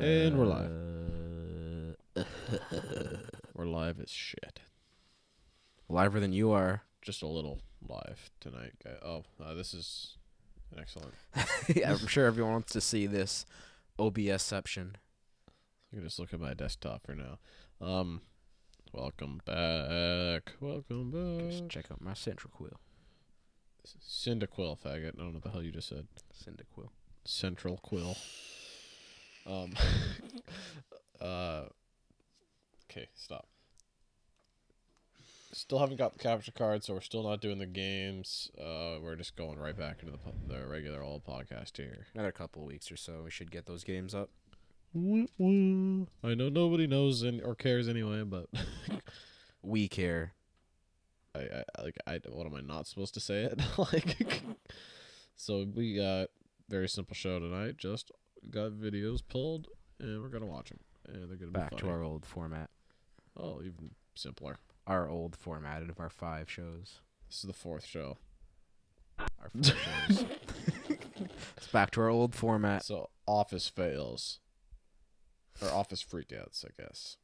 And we're live. We're live as shit. Liver than you are. Just a little live tonight. Oh, this is excellent. Yeah, I'm sure everyone wants to see this OBSception. I can just look at my desktop for now. Welcome back. Welcome back. Just check out my central quill. Cyndaquil, faggot. I don't know what the hell you just said. Cyndaquil. Central quill. Okay, stop. Still haven't got the capture card, so we're still not doing the games. We're just going right back into the regular old podcast here. Another couple of weeks or so, we should get those games up. Woo woo. I know nobody knows or cares anyway, but we care. What am I not supposed to say it? So we got very simple show tonight. Just got videos pulled, and we're gonna watch them. And they're gonna back be to funny. our old format. Oh, even simpler. Our old format of our 5 shows. This is the 4th show. Our 4 shows. It's back to our old format. So office fails, or office freakouts, I guess.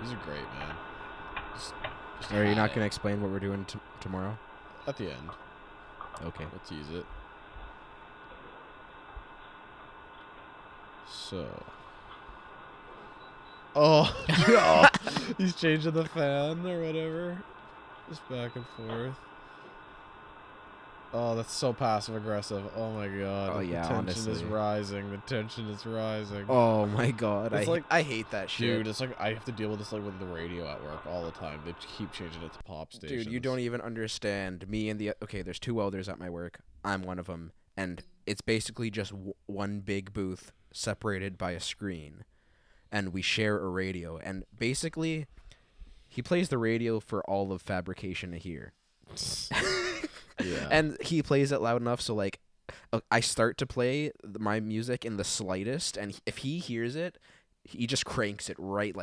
These are great, man. Just Are you not gonna explain what we're doing tomorrow? at the end? Okay. We'll tease it. So. Oh, no. He's changing the fan or whatever. Just back and forth. Oh, that's so passive aggressive. Oh my god. Oh yeah, the tension honestly. is rising. The tension is rising. Oh my god. It's I hate that shit. Dude, it's like I have to deal with this with the radio at work all the time. They keep changing it to pop stations. Dude, you don't even understand. Me and there's 2 welders at my work. I'm one of them, and it's basically just one big booth separated by a screen, and we share a radio. And basically, he plays the radio for all of fabrication to hear. Yeah. And he plays it loud enough so like I start to play my music in the slightest, and if he hears it, he just cranks it right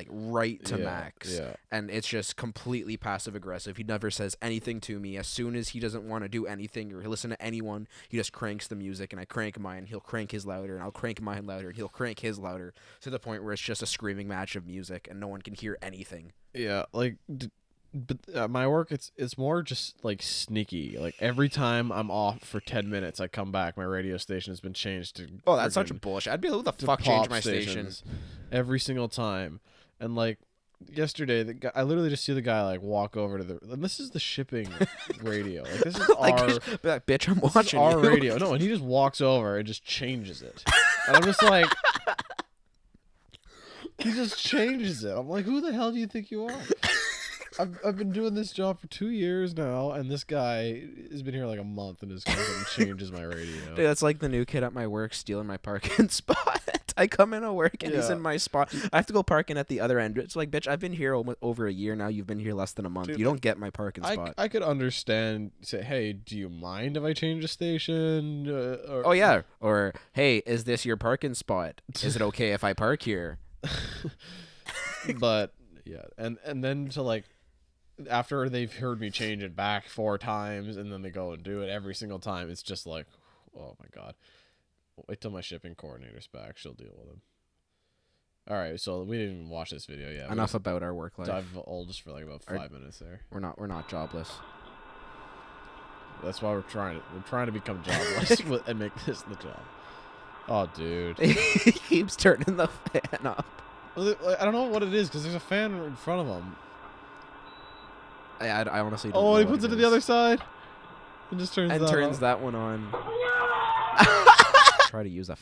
to max. Yeah. And it's just completely passive aggressive. He never says anything to me. As soon as he doesn't want to do anything or listen to anyone, he just cranks the music, and I crank mine. He'll crank his louder, and I'll crank mine louder, and he'll crank his louder, to the point where it's just a screaming match of music and no one can hear anything. Yeah, like, but at my work, it's more just like sneaky. Like every time I'm off for 10 minutes, I come back. My radio station has been changed to. Oh, that's such a bullshit. I'd be like, who the fuck changed my station? Every single time, and like yesterday, the guy, I literally just see the guy like walk over to the. And this is the shipping radio. Like this is like, bitch, I'm watching our radio. No, and he just walks over and just changes it, and I'm just like. He just changes it. I'm like, who the hell do you think you are? I've been doing this job for 2 years now, and this guy has been here like a month and just comes and changes my radio. Dude, that's like the new kid at my work stealing my parking spot. I come in at work and he's in my spot. I have to go parking at the other end. It's like, bitch, I've been here over a year now. You've been here less than a month. Dude, you don't get my parking spot. I could understand. Say, hey, do you mind if I change the station? Oh yeah. Or hey, is this your parking spot? Is it okay if I park here? But yeah, and then to like. After they've heard me change it back 4 times, and then they go and do it every single time, it's just like, oh my god. Wait till my shipping coordinator's back. She'll deal with him. All right, so we didn't even watch this video yet. Enough about our work life. Dive old just for like about 5 minutes there. We're not jobless. That's why we're trying to become jobless and make this the job. Oh, dude. He keeps turning the fan up. I don't know what it is because there's a fan in front of him. I honestly don't know. Oh, he puts it to the other side and just turns that one on. Try to use a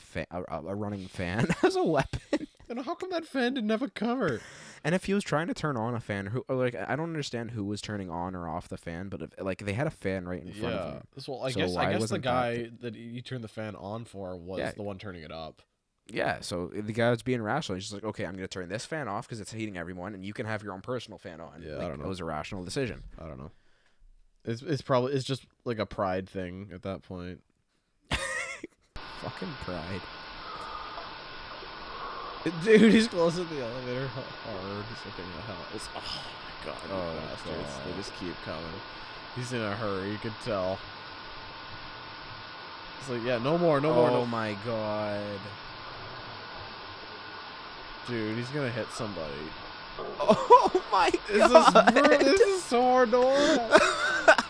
running fan as a weapon. And how come that fan didn't have a cover? And if he was trying to turn on a fan, I don't understand who was turning on or off the fan, but they had a fan right in front of him. Well, I guess the guy that he turned the fan on for was the one turning it up. Yeah, so the guy was being rational. He's just like, okay, I'm going to turn this fan off because it's heating everyone, and you can have your own personal fan on. Yeah, I don't know. It was a rational decision. I don't know. It's just like a pride thing at that point. Fucking pride. Dude, he's close at the elevator hard. He's looking at hell. Oh my god, bastards. They just keep coming. He's in a hurry, you could tell. It's like, yeah, no more, no more. Oh no. my god. Dude, he's gonna hit somebody. Oh my god. This is so hard to watch.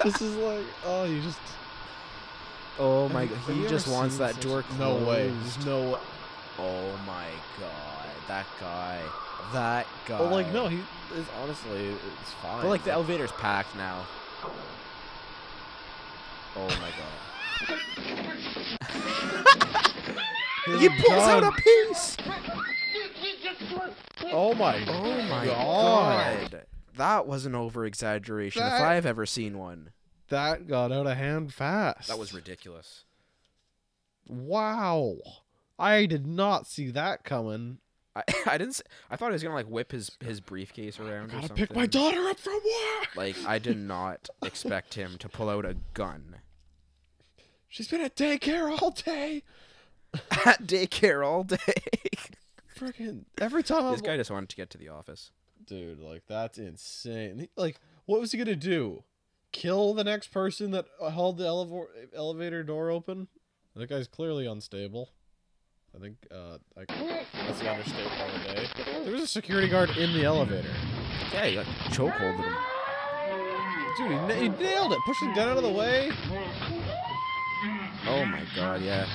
This is like, oh, you just. Oh my god. Have He you just ever wants seen that such- door closed. No way. There's no way. Oh my god. That guy. That guy. Well, like, no, he is honestly, it's fine. But like the elevator's packed now. Oh my god. He pulls out a piece. Oh my god. That was an over-exaggeration if That- I've ever seen one. That got out of hand fast. That was ridiculous. Wow. I did not see that coming. I didn't. I thought he was gonna like whip his briefcase around. Or Gotta something. pick my daughter up from work. Like I did not expect him to pull out a gun She's been at daycare all day. at daycare all day. Freaking every time This guy just wanted to get to the office. Dude, like that's insane. Like, what was he gonna do? Kill the next person that held the elevator door open? That guy's clearly unstable. I think that's the understatement of the day. There was a security guard in the elevator. Yeah, he like chokeholded him. Dude, he nailed it. Pushed the gun out of the way. Oh my god, yeah.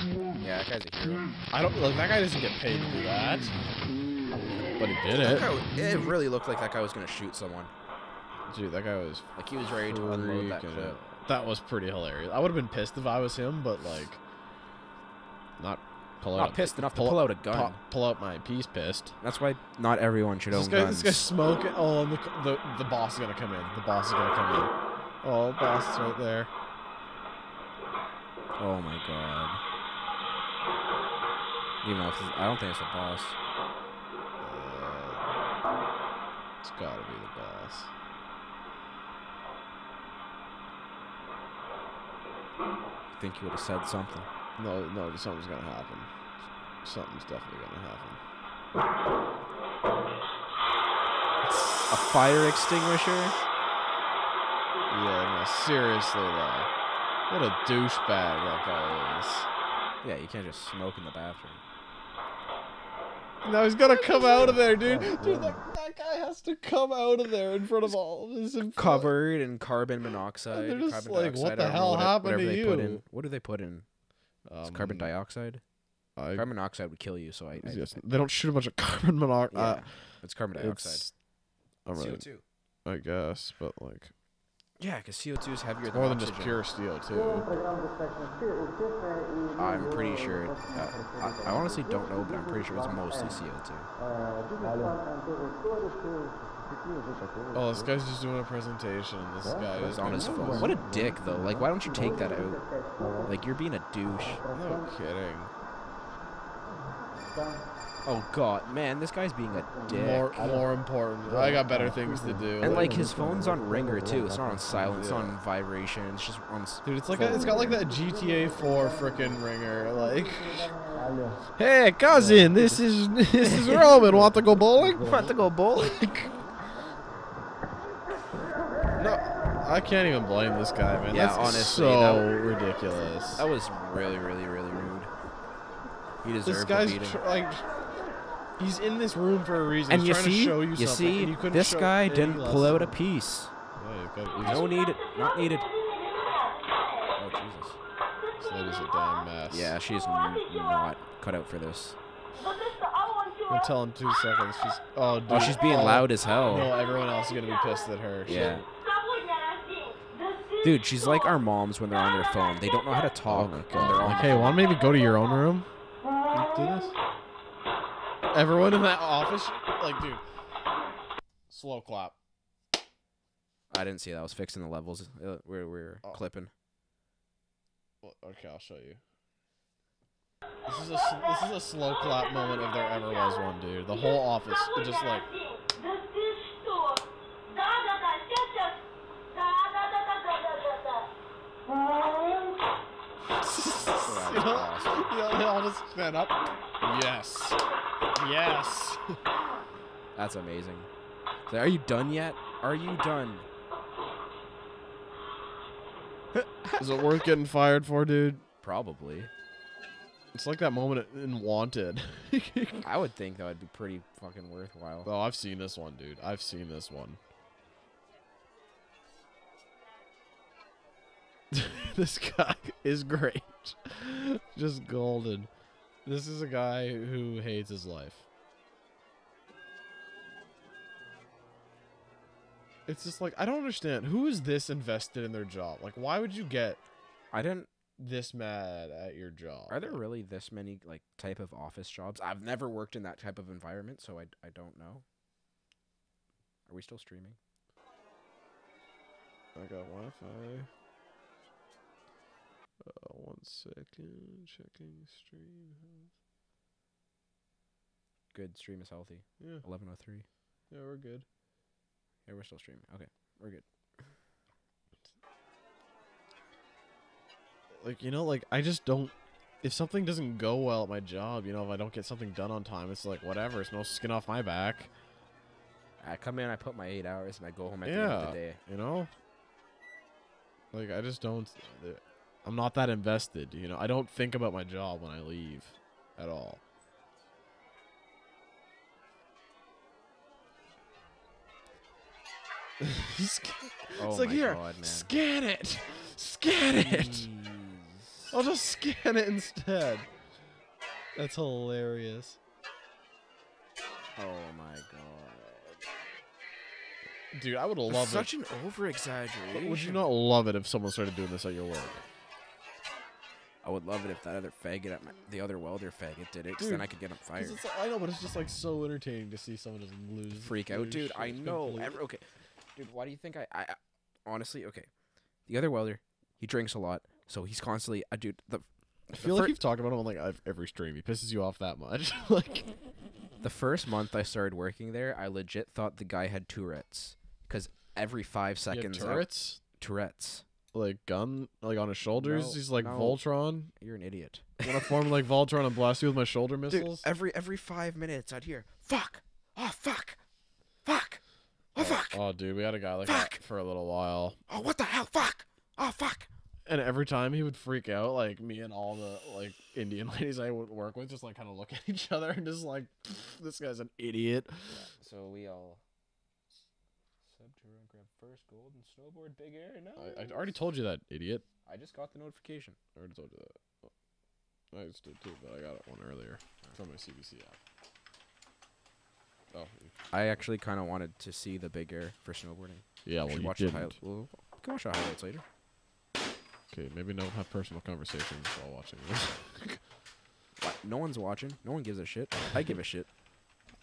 Yeah, that guy's a hero. I don't like that guy doesn't get paid to do that. But he did it. It really looked like that guy was gonna shoot someone. Dude, that guy was Like he was ready to unload that freaking clip. out. That was pretty hilarious. I would have been pissed if I was him, but like not pull out Not pissed enough to pull out a gun. Pull out my piece pissed. That's why not everyone should own guns. This guy's smoking. Oh, and the boss is gonna come in. The boss is gonna come in. Oh, the boss is right there. Oh my god. Even though I don't think it's the boss. It's gotta be the boss. I think he would have said something. No, something's gonna happen. Something's definitely gonna happen. A fire extinguisher? Yeah, no, seriously though. What a douchebag that guy is. Yeah, you can't just smoke in the bathroom. Now he's gotta come out of there, dude. Dude, that guy has to come out of there in front of all of his Covered in carbon monoxide. They're just carbon like, dioxide, what the I don't know hell happened whatever to they put you? in. What do they put in? It's carbon dioxide? Carbon monoxide would kill you, so I yes, they don't shoot a bunch of carbon monoxide. yeah, it's carbon dioxide. Alright, CO2. I guess, but like Yeah, because CO2 is heavier than more than oxygen. just pure CO2. I'm pretty sure. I honestly don't know, but I'm pretty sure it's mostly CO2. Oh, this guy's just doing a presentation. This guy is on his phone. What a dick, though. Like, why don't you take that out? Like, you're being a douche. No kidding. Oh god, man, this guy's being a dick. More important. I got better things to do. And like his phone's on ringer too. It's not on silent. It's not on vibration. It's just on. Dude, it's like it's got like that GTA 4 frickin' ringer. Like, hey cousin, this is Roman. Want to go bowling? Want to go bowling? No, I can't even blame this guy, man. Yeah, That's honestly, so ridiculous. That was really, really, really rude. He deserved This guy's a beating. like, he's in this room for a reason. And he's you trying see, to show you something, and you couldn't this show guy any didn't pull lesson. out a piece. Yeah, No needed. Not needed. Oh Jesus. This lady's a damn mess. Yeah, she's not cut out for this. I'm telling 2 seconds. She's dude. Oh, she's being loud as hell. No, everyone else is gonna be pissed at her. Yeah. Dude, she's like our moms when they're on their phone. They don't know how to talk. Oh my when they're on god. Like, the hey, phone. want to maybe go to your own room? Do this. Everyone in that office, like, dude. Slow clap. I didn't see that. I was fixing the levels. We're clipping. Well, okay, I'll show you. This is a slow clap moment if there ever was one, dude. The whole office, it just like. They all just stand up. Yes. Yes. That's amazing. So, are you done yet? Are you done? Is it worth getting fired for, dude? Probably. It's like that moment in Wanted. I would think that would be pretty fucking worthwhile. Oh, I've seen this one, dude. I've seen this one. This guy is great. Just golden. This is a guy who hates his life. It's just like, I don't understand. Who is this invested in their job? Like, why would you get this mad at your job? Are there really this many like type of office jobs? I've never worked in that type of environment, so I don't know. Are we still streaming? I got Wi-Fi. 1 second. Checking stream. Good. Stream is healthy. Yeah. 11:03. Yeah, we're good. Yeah, we're still streaming. Okay, we're good. Like, you know, like, I just don't... If something doesn't go well at my job, you know, if I don't get something done on time, it's like, whatever. It's no skin off my back. I come in, I put my 8 hours, and I go home at the end of the day. You know? Like, I just don't... I'm not that invested, you know? I don't think about my job when I leave at all. It's like, here, God, man. scan it! Scan it! Jeez. I'll just scan it instead. That's hilarious. Oh my god. Dude, I would love Such an over-exaggeration. Would you not love it if someone started doing this at your work? I would love it if that other faggot at the other welder faggot did it, because then I could get him fired. It's like, I know, but it's just like so entertaining to see someone just lose. Freak out, dude. I know. Okay, dude. Why do you think I honestly? Okay, the other welder, he drinks a lot, so he's constantly. Dude, I feel like you've talked about him on like every stream. He pisses you off that much. Like, the first month I started working there, I legit thought the guy had Tourette's, because every 5 seconds. Tourette's. Tourette's. Like gun, like on his shoulders. No, He's like no. Voltron. You're an idiot. Want to form like Voltron and blast you with my shoulder Dude, missiles? every 5 minutes I'd hear fuck, oh fuck, fuck, oh fuck, Oh, dude, we had a guy like Fuck. that for a little while. oh what the hell, fuck, oh fuck. And every time he would freak out, like me and all the like Indian ladies I would work with just like kind of look at each other and just like, this guy's an idiot. Yeah, so we all sub to grab first gold and snowboard big air. No, I already told you that, idiot. I just got the notification. I already told you that. I just did too, but I got one earlier from my CBC app. Oh, I actually kind of wanted to see the big air for snowboarding. yeah. We Well, should you watch the didn't. we can watch the highlights later. Okay, maybe don't have personal conversations while watching this. What? No one's watching. No one gives a shit. I give a shit.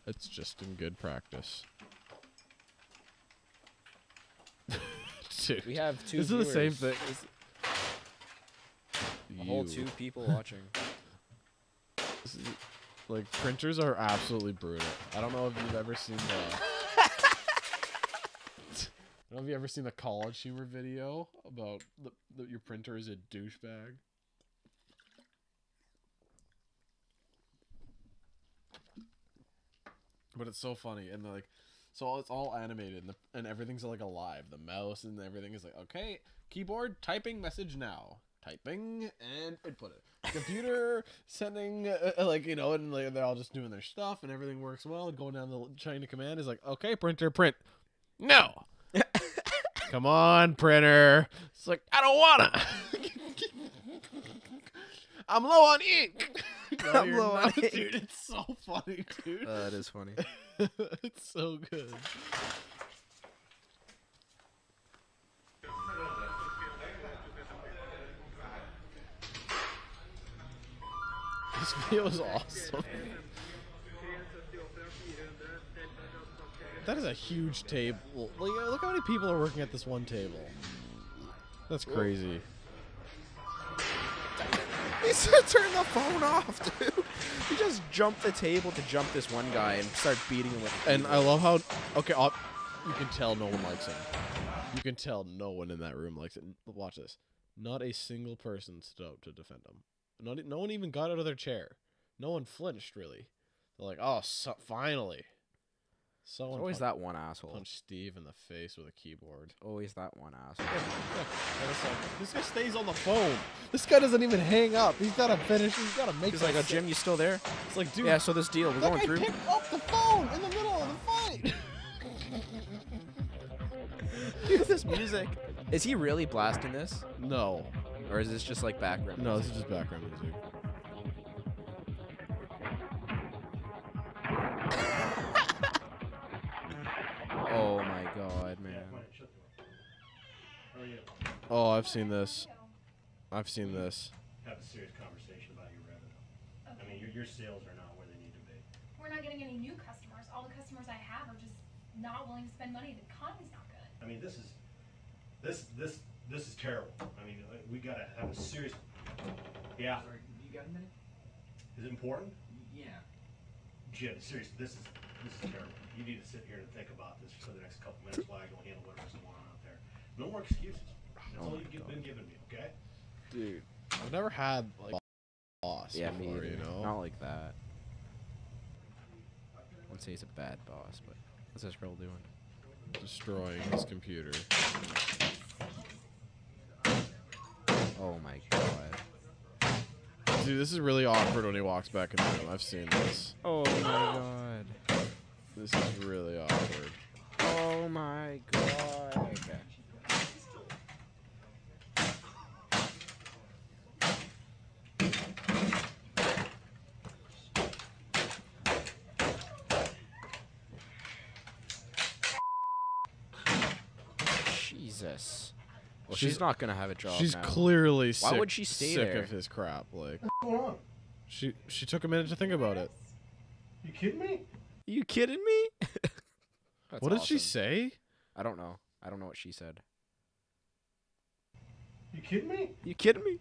It's just in good practice. Dude, We have two. this is the same viewers. thing. A whole 2 people watching. This is, like, printers are absolutely brutal. I don't know if you've ever seen the... I don't know if you ever seen the college humor video about your printer is a douchebag. But it's so funny, and like, so it's all animated, and everything's like alive. The mouse and everything is like, okay, keyboard typing message now, typing and input it. Computer sending, like, you know, and like, they're all just doing their stuff, and everything works well. And going down the chain of command is like, okay, printer, print. No. Come on, printer. It's like, I don't wanna. I'm low on ink. No, I'm you're low on not, ink. dude. It's so funny, dude. That is funny. It's so good. This video is awesome. That is a huge table. Like, look how many people are working at this one table. That's crazy. He said turn the phone off, dude. He just jumped the table to jump this one guy and start beating him with it. And I love how, okay, you can tell no one likes him. You can tell no one in that room likes it. Watch this. Not a single person stood up to defend him. No one even got out of their chair. No one flinched, really. They're like, oh, finally. Someone It's always that one asshole. punch Steve in the face with a keyboard. Always that one asshole. And it's like, this guy stays on the phone. This guy doesn't even hang up. He's gotta finish. He's gotta make. He's like, "Oh, Jim, you still there?" It's like, dude. Yeah. So this deal, we're that going guy through. picked up the phone in the middle of the fight. Dude, this music. Is he really blasting this, No. or is this just like background? No, this is just background music. Oh my god, man. Oh, I've seen this. I've seen this. Have a serious conversation about your revenue. I mean, your sales are not where they need to be. We're not getting any new customers. All the customers I have are just not willing to spend money. The economy's not good. I mean, this is terrible. I mean, we gotta have a serious. Yeah. Sorry, you got a minute? Is it important? Yeah. Jim, seriously, this is terrible. You need to sit here and think about this for the next couple minutes while I go handle whatever's going on out there. No more excuses. That's all you've been giving me, okay? Dude, I've never had like a boss Yeah, me before, either. you know? Not like that. I wouldn't say he's a bad boss, but what's this girl doing? Destroying his computer. Oh my god. Dude, this is really awkward when he walks back in the room. I've seen this. Oh my god. This is really awkward. Oh my god. Jesus. Well, she's not gonna have a job She's now. clearly sick. Why would she stay sick there? of his crap. Like, What's going on? she took a minute to think about it. You kidding me? You kidding me? That's What did she awesome. say? I don't know. I don't know what she said. You kidding me? You kidding me?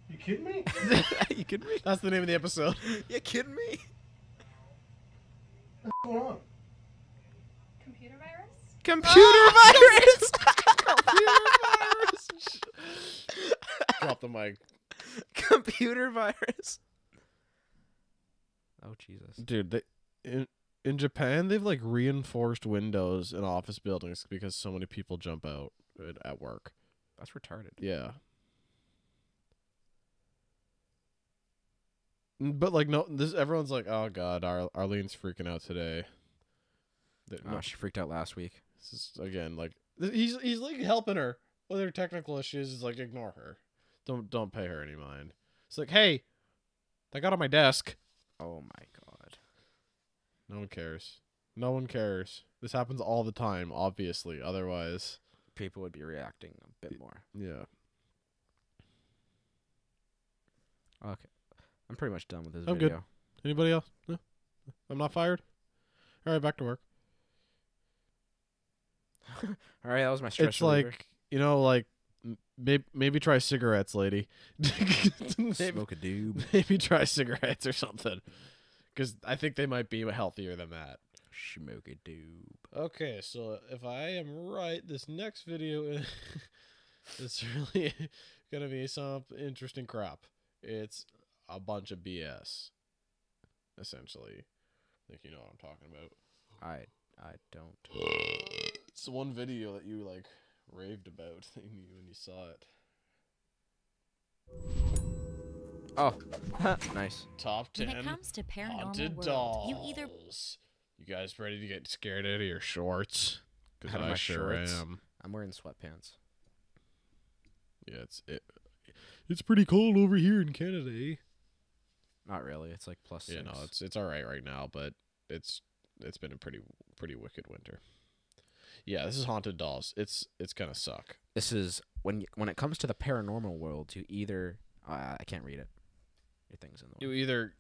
You kidding me? You kidding me? That's the name of the episode. You kidding me? What's going on? Computer virus? Computer virus! Drop the mic. Computer virus. Oh Jesus. Dude, in Japan, they've like reinforced windows in office buildings because so many people jump out at work. That's retarded. Yeah. But like no, this everyone's like, oh god, Arlene's freaking out today. Oh, she freaked out last week. This is again like he's like helping her with her technical issues. Is like ignore her, don't pay her any mind. It's like, hey, that got on my desk. Oh my god. No one cares. No one cares. This happens all the time. Obviously, otherwise, People would be reacting a bit more. yeah. Okay. I'm pretty much done with this I'm video. good. Anybody else? No, I'm not fired. All right, back to work. All right, that was my stress It's reliever. like, you know, like maybe try cigarettes, lady. maybe, Smoke a doob. maybe try cigarettes or something, because I think they might be healthier than that. Smoke a doob. Okay, so if I am right, this next video is really gonna be some interesting crap. It's a bunch of BS, essentially. I think you know what I'm talking about. I don't. It's the one video that you like raved about when you saw it. Oh, nice. Top 10 When it comes to paranormal haunted world, dolls. you either You guys ready to get scared out of your shorts? Because Out of I my sure shorts? am. I'm wearing sweatpants. Yeah, it's pretty cold over here in Canada, eh? Not really. It's like plus Yeah, 6. no, it's all right now, but it's been a pretty wicked winter. Yeah, this is haunted dolls. It's gonna suck. This is when it comes to the paranormal world, you either I can't read it. Your thing's in the You way. either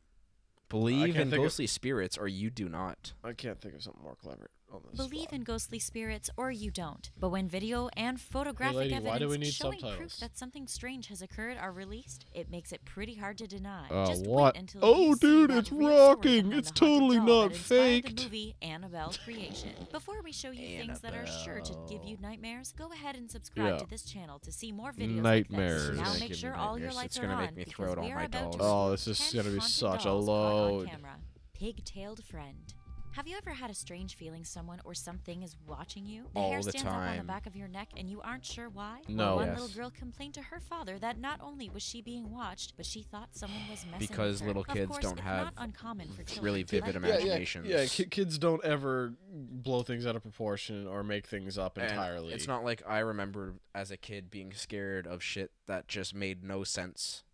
Believe can't in think of- ghostly spirits or you do not. I can't think of something more clever on this. believe spot. in ghostly spirits or you don't. But when video and photographic lady, why do we evidence need showing subtitles? proof that something strange has occurred are released, it makes it pretty hard to deny. Just What? wait until Oh, you see dude, that it's real story rocking. behind It's the haunted totally doll not that inspired faked. The movie Annabelle creation. Before we show you things that are sure to give you nightmares, go ahead and subscribe Yeah. to this channel to see more videos Nightmares. like this. Now It's make gonna sure give me all your nightmares. lights It's are gonna on make me throw because out all we are my about to dolls. Oh, see this is 10 gonna be haunted such a dolls caught on load. camera. Pigtailed friend. Have you ever had a strange feeling someone or something is watching you? The All hair the stands up on the time. back of your neck and you aren't sure why? No. Well, one Yes. little girl complained to her father that not only was she being watched, but she thought someone was messing Because with her. little Of kids course, don't it's have not uncommon for children really to let vivid their- imaginations. Yeah, kids don't ever blow things out of proportion or make things up And entirely. it's not like I remember as a kid being scared of shit that just made no sense.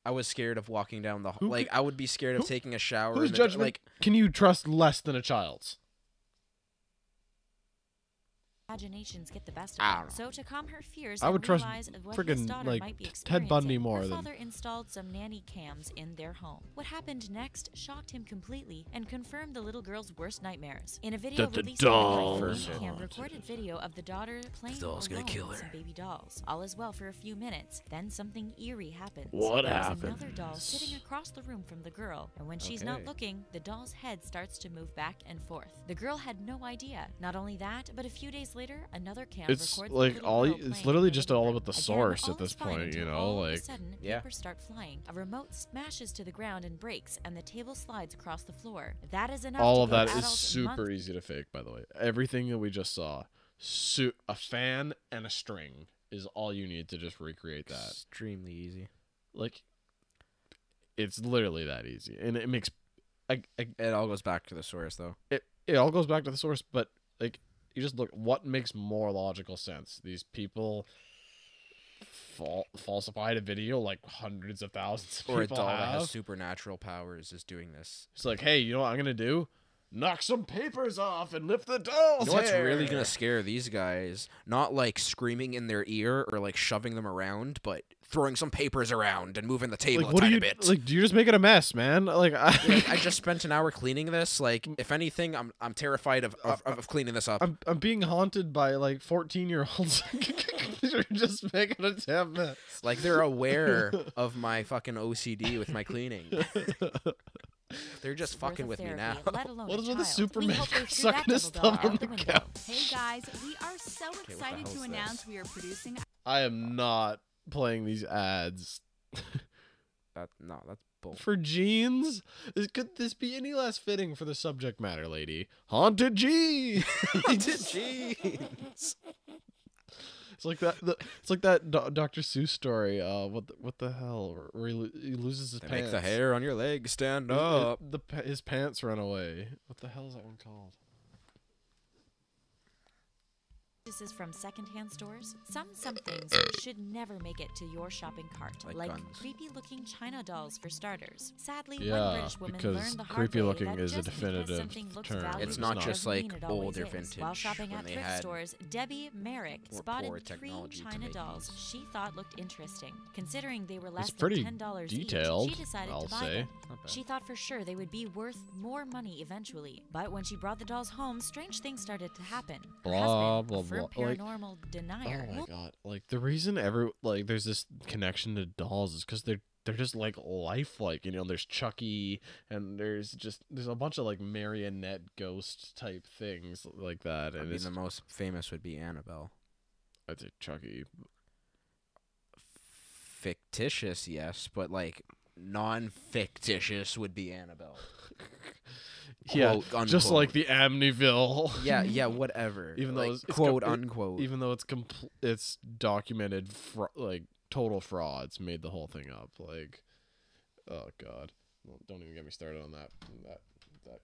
I was scared of walking down the hall. Like, I would be scared of taking a shower. Whose in the, judgment like, can you trust less than a child's? Imaginations get the best I of don't her. So to calm her fears I and would trust realize what his friggin', daughter like, might be Ted Bundy experiencing, more her than- father installed some nanny cams in their home. What happened next shocked him completely and confirmed the little girl's worst nightmares. In a video That the released on the dolls night, are the cam haunted. recorded video of the daughter playing doll's gonna alone kill with her. some baby dolls. All is well for a few minutes, then something eerie happens. What There's happens? another doll sitting across the room from the girl, and when she's not Okay. looking, the doll's head starts to move back and forth. The girl had no idea. Not only that, but a few days later, another cam It's records the like little all girl it's playing literally in just the all living about the room. source Again, at this all is fine point, you until know, all of like a sudden, Yeah. papers start flying. A remote smashes to the ground and breaks, and the table slides across the floor. That is enough. all to of give that is adults super months easy to fake, by the way. Everything that we just saw, a fan and a string is all you need to just recreate that. extremely easy. Like, it's literally that easy, and it makes It all goes back to the source, though. it all goes back to the source. But like, you just look what makes more logical sense. These people falsified a video like hundreds of thousands of Or a people doll that have. has supernatural powers is doing this. It's like, hey, you know what I'm gonna do? Knock some papers off and lift the doll's You know what's hair. really gonna scare these guys? Not like screaming in their ear or like shoving them around, but throwing some papers around and moving the table like, a what do tiny you bit. like? Do you just make it a mess, man? Like, Like, I just spent an hour cleaning this. Like, if anything, I'm terrified of cleaning this up. I'm being haunted by like 14-year-olds. You're just making a damn mess. Like, they're aware of my fucking OCD with my cleaning. They're just worth fucking of with me therapy, now. let alone What a is with the child. Superman We hope they threw sucking that his double doll thumb out on the the window. couch? Hey guys, we are so what the excited hell's to this? announce we are producing I am not playing these ads That's bull. for jeans. Could this be any less fitting for the subject matter, lady? Haunted jeans. Jeez. It's like that. It's like that Dr. Seuss story. What the hell? Where he loses his They pants. make the hair on your leg stand up. His pants run away. What the hell is that one called? This is from secondhand stores. Some things should never make it to your shopping cart, Like guns. creepy-looking China dolls for starters. Sadly, one Yeah, British woman because learned the hard creepy way looking that is a just because definitive something looks term. valuable It's not doesn't just like mean it always older is. vintage While shopping when at they thrift had stores, Debbie Merrick more spotted poor 3 technology to China make dolls these. she thought looked interesting. Considering they were less pretty than $10 detailed, each, she decided I'll to buy say. them. Not bad. She thought for sure they would be worth more money eventually. But when she brought the dolls home, strange things started to happen. Her Blah, husband, blah, a firm blah. Like- paranormal Oh denier, my god! Like the reason there's this connection to dolls is because they're just like lifelike. You know, there's Chucky and there's a bunch of like marionette ghost type things like that. I And mean, it's the most famous would be Annabelle. I'd say Chucky. Fictitious, yes, but like non-fictitious would be Annabelle. Yeah, Quote, just unquote. like the Amityville. Yeah, whatever. Even though like, it's quote com- unquote. Even though it's documented like total frauds made the whole thing up. Like, oh god, well, don't even get me started on that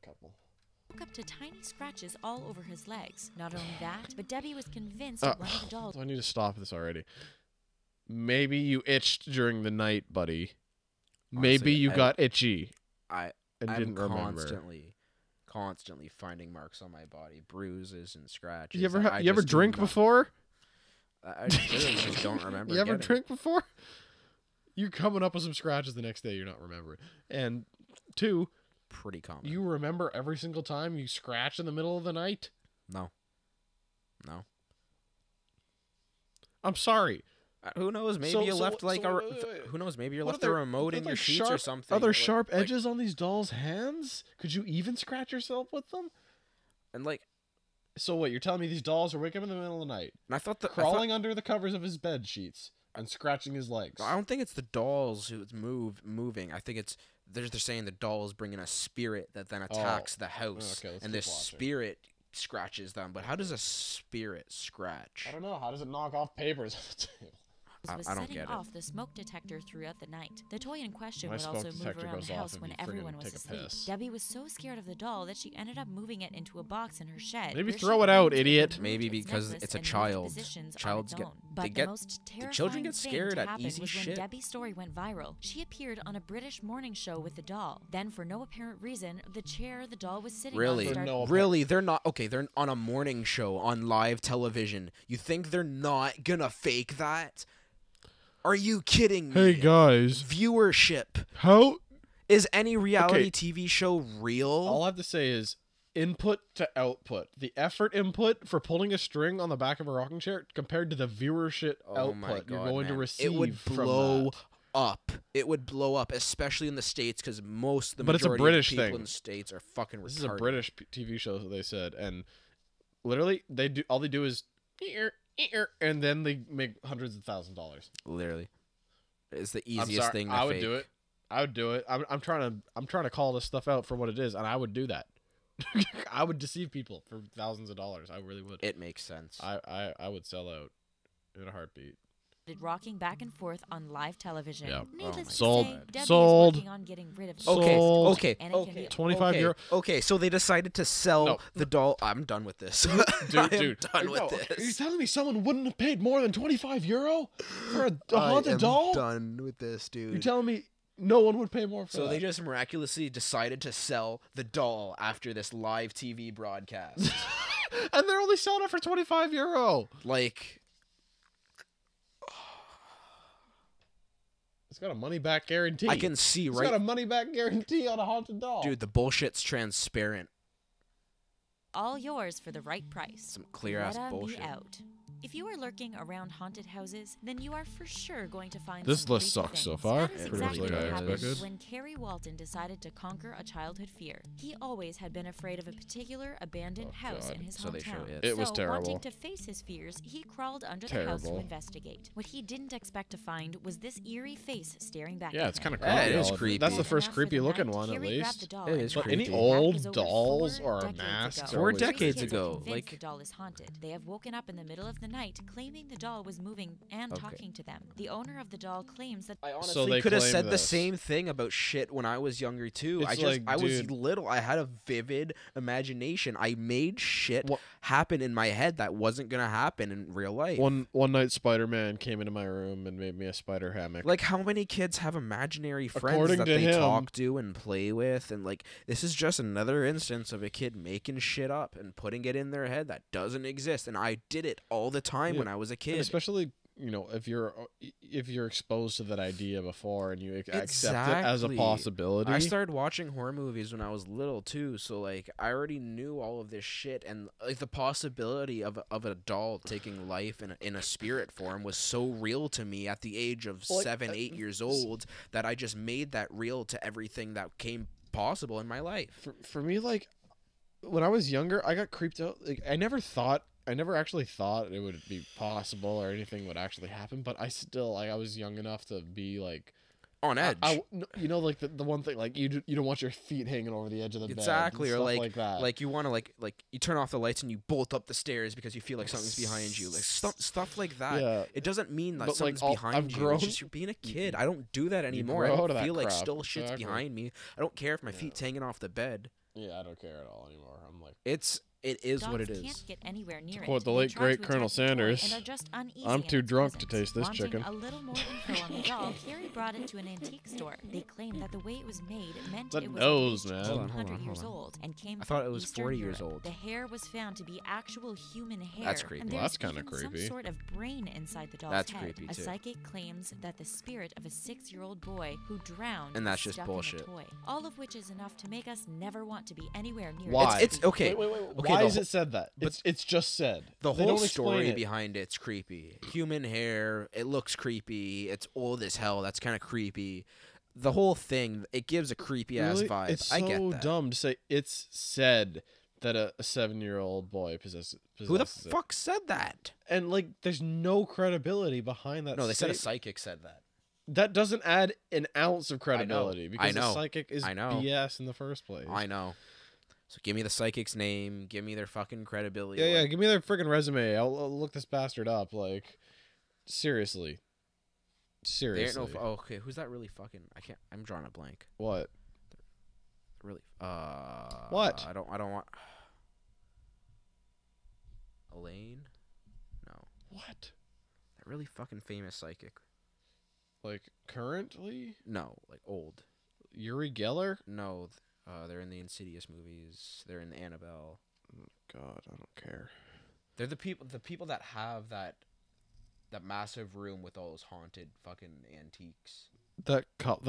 couple. woke up to tiny scratches all over his legs. Not only that, but Debbie was convinced that one of the dolls I need to stop this already. Maybe you itched during the night, buddy. Maybe Honestly, you got itchy I'm and didn't remember. constantly finding marks on my body, bruises and scratches. You ever that I you ever just do drink not- before? I literally just don't remember. You ever getting. drink before? You're coming up with some scratches the next day. You're not remembering. And 2, Pretty common. you remember every single time you scratch in the middle of the night. No. I'm sorry. Who knows? Maybe So- you so left what- like so a. wait, wait, wait. Who knows? Maybe you What left are a there- remote what in are your there sheets or sharp- something. Are there like- sharp like- edges on these dolls' hands? Could you even scratch yourself with them? And like, So what? You're telling me these dolls are waking up in the middle of the night, and I thought that crawling under the covers of his bed sheets, and scratching his legs. I don't think it's the dolls who's moving. I think it's they're saying the doll is bringing a spirit that then attacks the house, Okay, let's and keep this watching. spirit scratches them. But how does a spirit scratch? I don't know. How does it knock off papers on the table? was I don't setting get it. off the smoke detector throughout the night. The toy in question My would smoke also move detector around goes the off house if when you friggin' everyone was take a asleep. piss. Debbie was so scared of the doll that she ended up moving it into a box in her shed. Maybe where throw she it out, claimed idiot. moved Maybe its because necklace it's a and moved child. positions on Childs its get- own. they But get- the most the children terrifying get thing scared to at happen easy was when shit. Debbie's story went viral. She appeared on a British morning show with the doll. Then, for no apparent reason, the chair the doll was sitting Really? on started No. Really? They're not okay. They're on a morning show on live television. You think they're not gonna fake that? Are you kidding me? Hey guys, Viewership. how? Is any reality Okay. TV show real? All I have to say is input to output. The effort input for pulling a string on the back of a rocking chair compared to the viewership Oh my output you're God, going to man. receive It would from blow that. up. It would blow up, especially in the States, because most the But it's a majority British of people thing. in the States are fucking retarded. This is a British TV show that they said, and literally they do all they do is and then they make hundreds of $1,000s. Literally, it's the I'm easiest sorry, thing to I would fake. do it. I would do it. I'm trying to call this stuff out for what it is, and I would do that. I would deceive people for thousands of dollars. I really would. It makes sense. I would sell out in a heartbeat. rocking back and forth on live television. Yeah. Needless to Sold. say, Debbie Sold. is working on getting rid of the Okay, doll. okay, And it can be okay. 25 okay. euro. Okay, so they decided to sell No. the doll. I'm done with this. Dude, I'm done with no, this. Are you telling me someone wouldn't have paid more than 25 euro for a I haunted am doll? done with this, dude. You're telling me no one would pay more for So that? they just miraculously decided to sell the doll after this live TV broadcast. and they're only selling it for 25 euro. Like, It's got a money back guarantee. I can see It's right, got a money back guarantee on a haunted doll. dude. The bullshit's transparent. All yours for the right price. Some clear-ass Let 'em be bullshit. out. If you are lurking around haunted houses, then you are for sure going to find This some list creepy sucks so things. far. That is Pretty much exactly like what I happened expected. when Carrie Walton decided to conquer a childhood fear. He always had been afraid of a particular abandoned house God. in his So they show hometown. it. It was So, terrible. wanting to face his fears, he crawled under the house to Terrible. investigate. What he didn't expect to find was this eerie face staring back Yeah, at it's him. kind of Yeah, creepy. it is all of creepy. That's the Enough first for creepy the looking night, one, at Carrie grabbed least. the doll It and is took creepy. it Any back old as over dolls 4 or decades masks ago. or 4 was- decades Kids are ago, convinced like- the doll is haunted. They have woken up in the middle of the night, claiming the doll was moving and Okay. talking to them. The owner of the doll claims that I So honestly they could have claim said the this. same thing about shit when I was younger too. It's I like, was dude- little. I had a vivid imagination. I made shit Wha- happen in my head that wasn't gonna happen in real life. One night, Spider-Man came into my room and made me a spider hammock. Like, how many kids have imaginary friends According that to they him- talk to and play with? And like, this is just another instance of a kid making shit up and putting it in their head that doesn't exist. And I did it all the time Yeah, when I was a And kid. especially, if you're exposed to that idea before and you accept it as a Exactly. possibility. I started watching horror movies when I was little too, so like I already knew all of this shit, and like the possibility of a doll taking life in a spirit form was so real to me at the age of Like, 7-8 years old that I just made that real to everything that came possible in my life. for me, like when I was younger, I got creeped out. Like I never actually thought it would be possible or anything would actually happen, but I still, like, I was young enough to be like On edge. like the one thing, like you don't want your feet hanging over the edge of the bed. Exactly, and or stuff like that. like you want to like you turn off the lights and you bolt up the stairs because you feel like something's behind you, like stuff like that. Yeah. It doesn't mean that But, like, something's I've behind you. grown- It's just you're being a kid. I don't do that anymore. I grow don't out of that feel like crap, still shit's exactly. behind me. I don't care if my feet's hanging off the bed. yeah, I don't care at all anymore. I'm like, It is what it dogs is. can't get anywhere near it. quote the They late, try great to Colonel attack the toy Sanders, and are just uneasy I'm in too its drunk to presence. taste this Wanting chicken. a little more info on the doll, Carrie brought it to an antique store. They claim that the way it was made meant That it was nose, at man. least Hold on, 200 hold years on. old and came I thought from it was Eastern 40 years Europe. old. The hair was found to be actual human hair. That's creepy. And Well, there's that's kinda even some creepy. sort of brain inside the doll's That's head. creepy, A too. psychic claims that the spirit of a 6-year-old boy who drowned And that's is just stuck bullshit. in the toy. All of which is enough to make us never want to be anywhere near Why? it. It's okay. wait. Okay, Why the is whole- it said that? It's just said. The They whole don't explain story it. behind it's creepy. Human hair, it looks creepy. It's old as hell. That's kind of creepy. The whole thing, it gives a creepy ass Really? vibe. It's I get so that. dumb to say it's said. that a 7-year-old boy possesses Who the it. fuck said that? And like, there's no credibility behind that. No, they said a statement. psychic said that. That doesn't add an ounce of credibility I because know. the psychic is I know. BS in the first place. I know. So give me the psychic's name. Give me their fucking credibility. Yeah, like, give me their freaking resume. I'll look this bastard up. Like, seriously. They ain't Seriously. no. Oh, okay, who's that really fucking? I can't. I'm drawing a blank. What? Really. What? I don't want. Elaine. No. What? That really fucking famous psychic. Like, currently? No, like old. Yuri Geller? No, they're in the Insidious movies. They're in Annabelle. God, I don't care. They're the people that have that massive room with all those haunted fucking antiques. That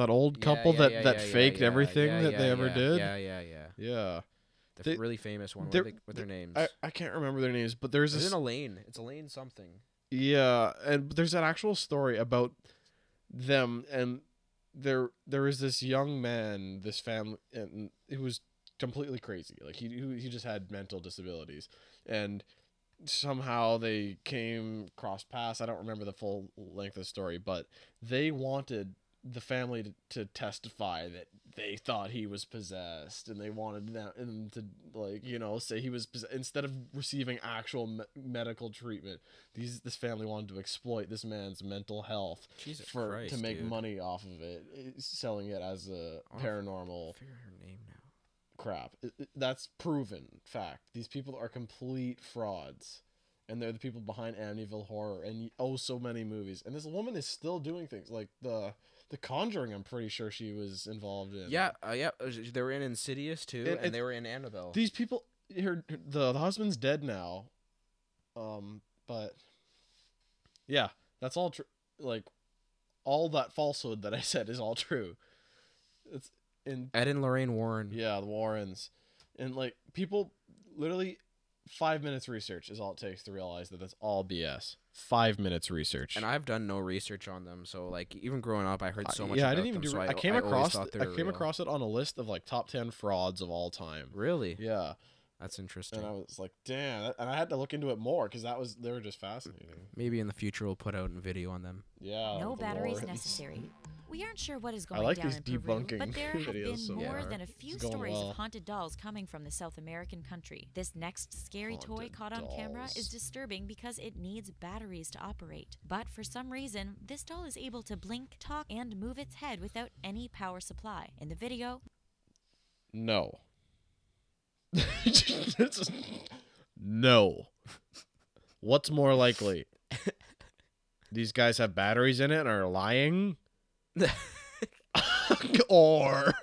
old Yeah, couple yeah, that yeah, faked yeah, everything yeah, that yeah, they ever yeah, did? Yeah. Yeah. The They- really famous one. they're- What are their names? I can't remember their names, but there's It's this... an Elaine. It's Elaine something. Yeah, and there's an actual story about them, and there is this young man, this family, and it was completely crazy. Like he just had mental disabilities, and somehow they came cross paths. I don't remember the full length of the story, but they wanted the family to testify that they thought he was possessed, and they wanted them to, like, you know, say he was instead of receiving actual medical treatment. This family wanted to exploit this man's mental health Jesus to Christ, make dude. money off of it, selling it as a I wanna paranormal Figure her name now. crap. That's proven fact. These people are complete frauds, and they're the people behind Amityville Horror and so many movies. And this woman is still doing things like the Conjuring. I'm pretty sure she was involved in. Yeah. They were in Insidious too, And they were in Annabelle. These people, the husband's dead now, but yeah, that's all true. Like, all that falsehood that I said is all true. It's in Ed and Lorraine Warren. Yeah, the Warrens, and like, people literally 5 minutes research is all it takes to realize that that's all BS. 5 minutes research. And I've done no research on them, so like even growing up, I heard so much. Yeah, about I didn't even them, do. so I came always across. thought they I were came real. across it on a list of like top 10 frauds of all time. Really? Yeah, That's interesting. and I was like, damn, and I had to look into it more because they were just fascinating. Maybe in the future we'll put out a video on them. Yeah. No the batteries Warrens. necessary. We aren't sure what is going like down these in Peru, debunking but there have videos been so more far. than a few It's going stories well. of haunted dolls coming from the South American country. This next scary toy Haunted caught on camera dolls. is disturbing because it needs batteries to operate. But for some reason, this doll is able to blink, talk, and move its head without any power supply. In the video, No. No. What's more likely? These guys have batteries in it and are lying? Or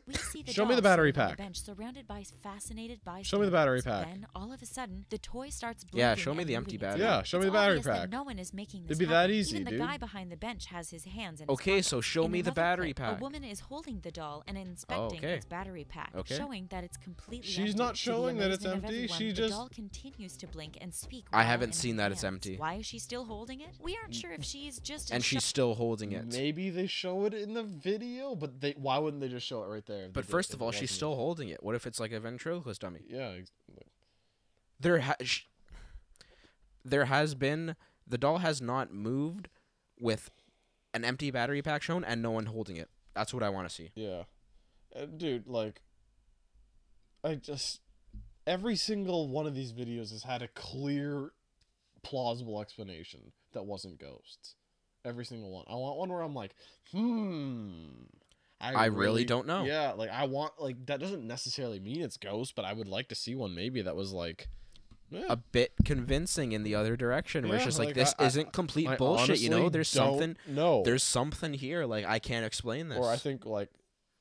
we see the Show me doll the battery sitting on pack. the bench surrounded by fascinated bystanders. Show me the battery pack. Then, all of a sudden, the toy starts blinking. Yeah, show me and the empty moving its battery. head. Yeah, show me It's the battery obvious that pack. no one is making this It'd be that happen. easy, Even the dude. guy behind the bench has his hands in his Okay, pockets. so show In me the another battery clip, pack. A woman is holding the doll and inspecting okay. its battery pack, Okay. showing that it's completely She's empty. not To the showing that it's amazement of empty, everyone, she the just- doll continues to blink and speak. I while haven't in seen her that it's hands. empty. Why is she still holding it? We aren't sure if she's just. And she's still holding it. maybe they show it in the video, but why wouldn't they just show it right there? But first of all, she's still holding it. What if it's like a ventriloquist dummy? Yeah. There has been, the doll has not moved with an empty battery pack shown and no one holding it. That's what I want to see. Yeah. Dude, like, every single one of these videos has had a clear, plausible explanation that wasn't ghosts. Every single one. I want one where I'm like, I really don't know. Yeah, like, I want, like, that doesn't necessarily mean it's ghost, but I would like to see one maybe that was like, yeah. A bit convincing in the other direction where it's Yeah, just like, like, this I isn't complete I bullshit, you know? honestly There's don't something, know. there's something here, like, I can't explain this. Or I think, like,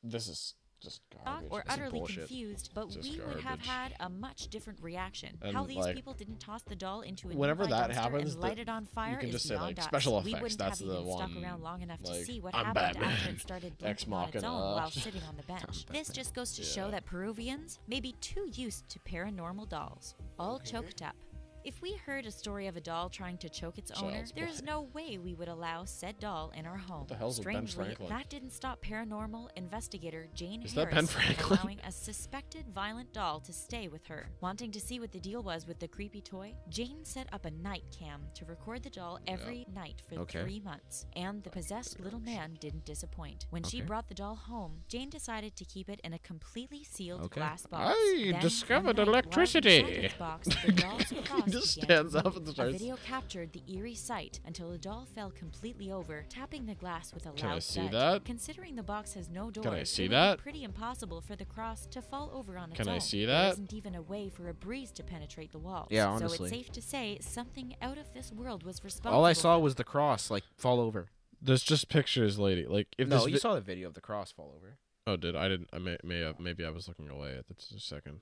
this is just shocked garbage. or This is utterly bullshit. confused, but Just we would have garbage. had a much different reaction. And, How these like, people didn't toss the doll into a whenever nearby that dumpster happens, and light it on fire can is just say, beyond like, us. special We effects, wouldn't that's have the even stuck one, around long enough to like, see what I'm happened Batman. after it started Ex blinking on its Machina. own while sitting on the bench. This just goes to show Yeah. that Peruvians may be too used to paranormal dolls. All choked up. If we heard a story of a doll trying to choke its owner, Child's there is play. no way we would allow said doll in our home. the hell's with Ben Strangely, Franklin? that didn't stop paranormal investigator Jane Is that Ben Harris from Franklin? allowing a suspected violent doll to stay with her. Wanting to see what the deal was with the creepy toy, Jane set up a night cam to record the doll every night for Okay. 3 months, and the possessed little man didn't disappoint. When she Okay. brought the doll home, Jane decided to keep it in a completely sealed Okay. glass box. I Then, discovered one night, while electricity. inside its box, the doll's cross He just began to stands up move. and A starts. video captured the eerie sight until the doll fell completely over, tapping the glass with a Can I loud see thud. that? Considering the box has no doors, Can I see it would that? be pretty impossible for the cross to fall over on its Can own. I see There that? isn't even a way for a breeze to penetrate the walls. Yeah, So honestly. it's safe to say something out of this world was responsible. All I saw for was the cross like fall over. There's just pictures, lady. Like if No, this. you saw the video of the cross fall over. Oh, did I didn't? I may have. Maybe I was looking away at this a second.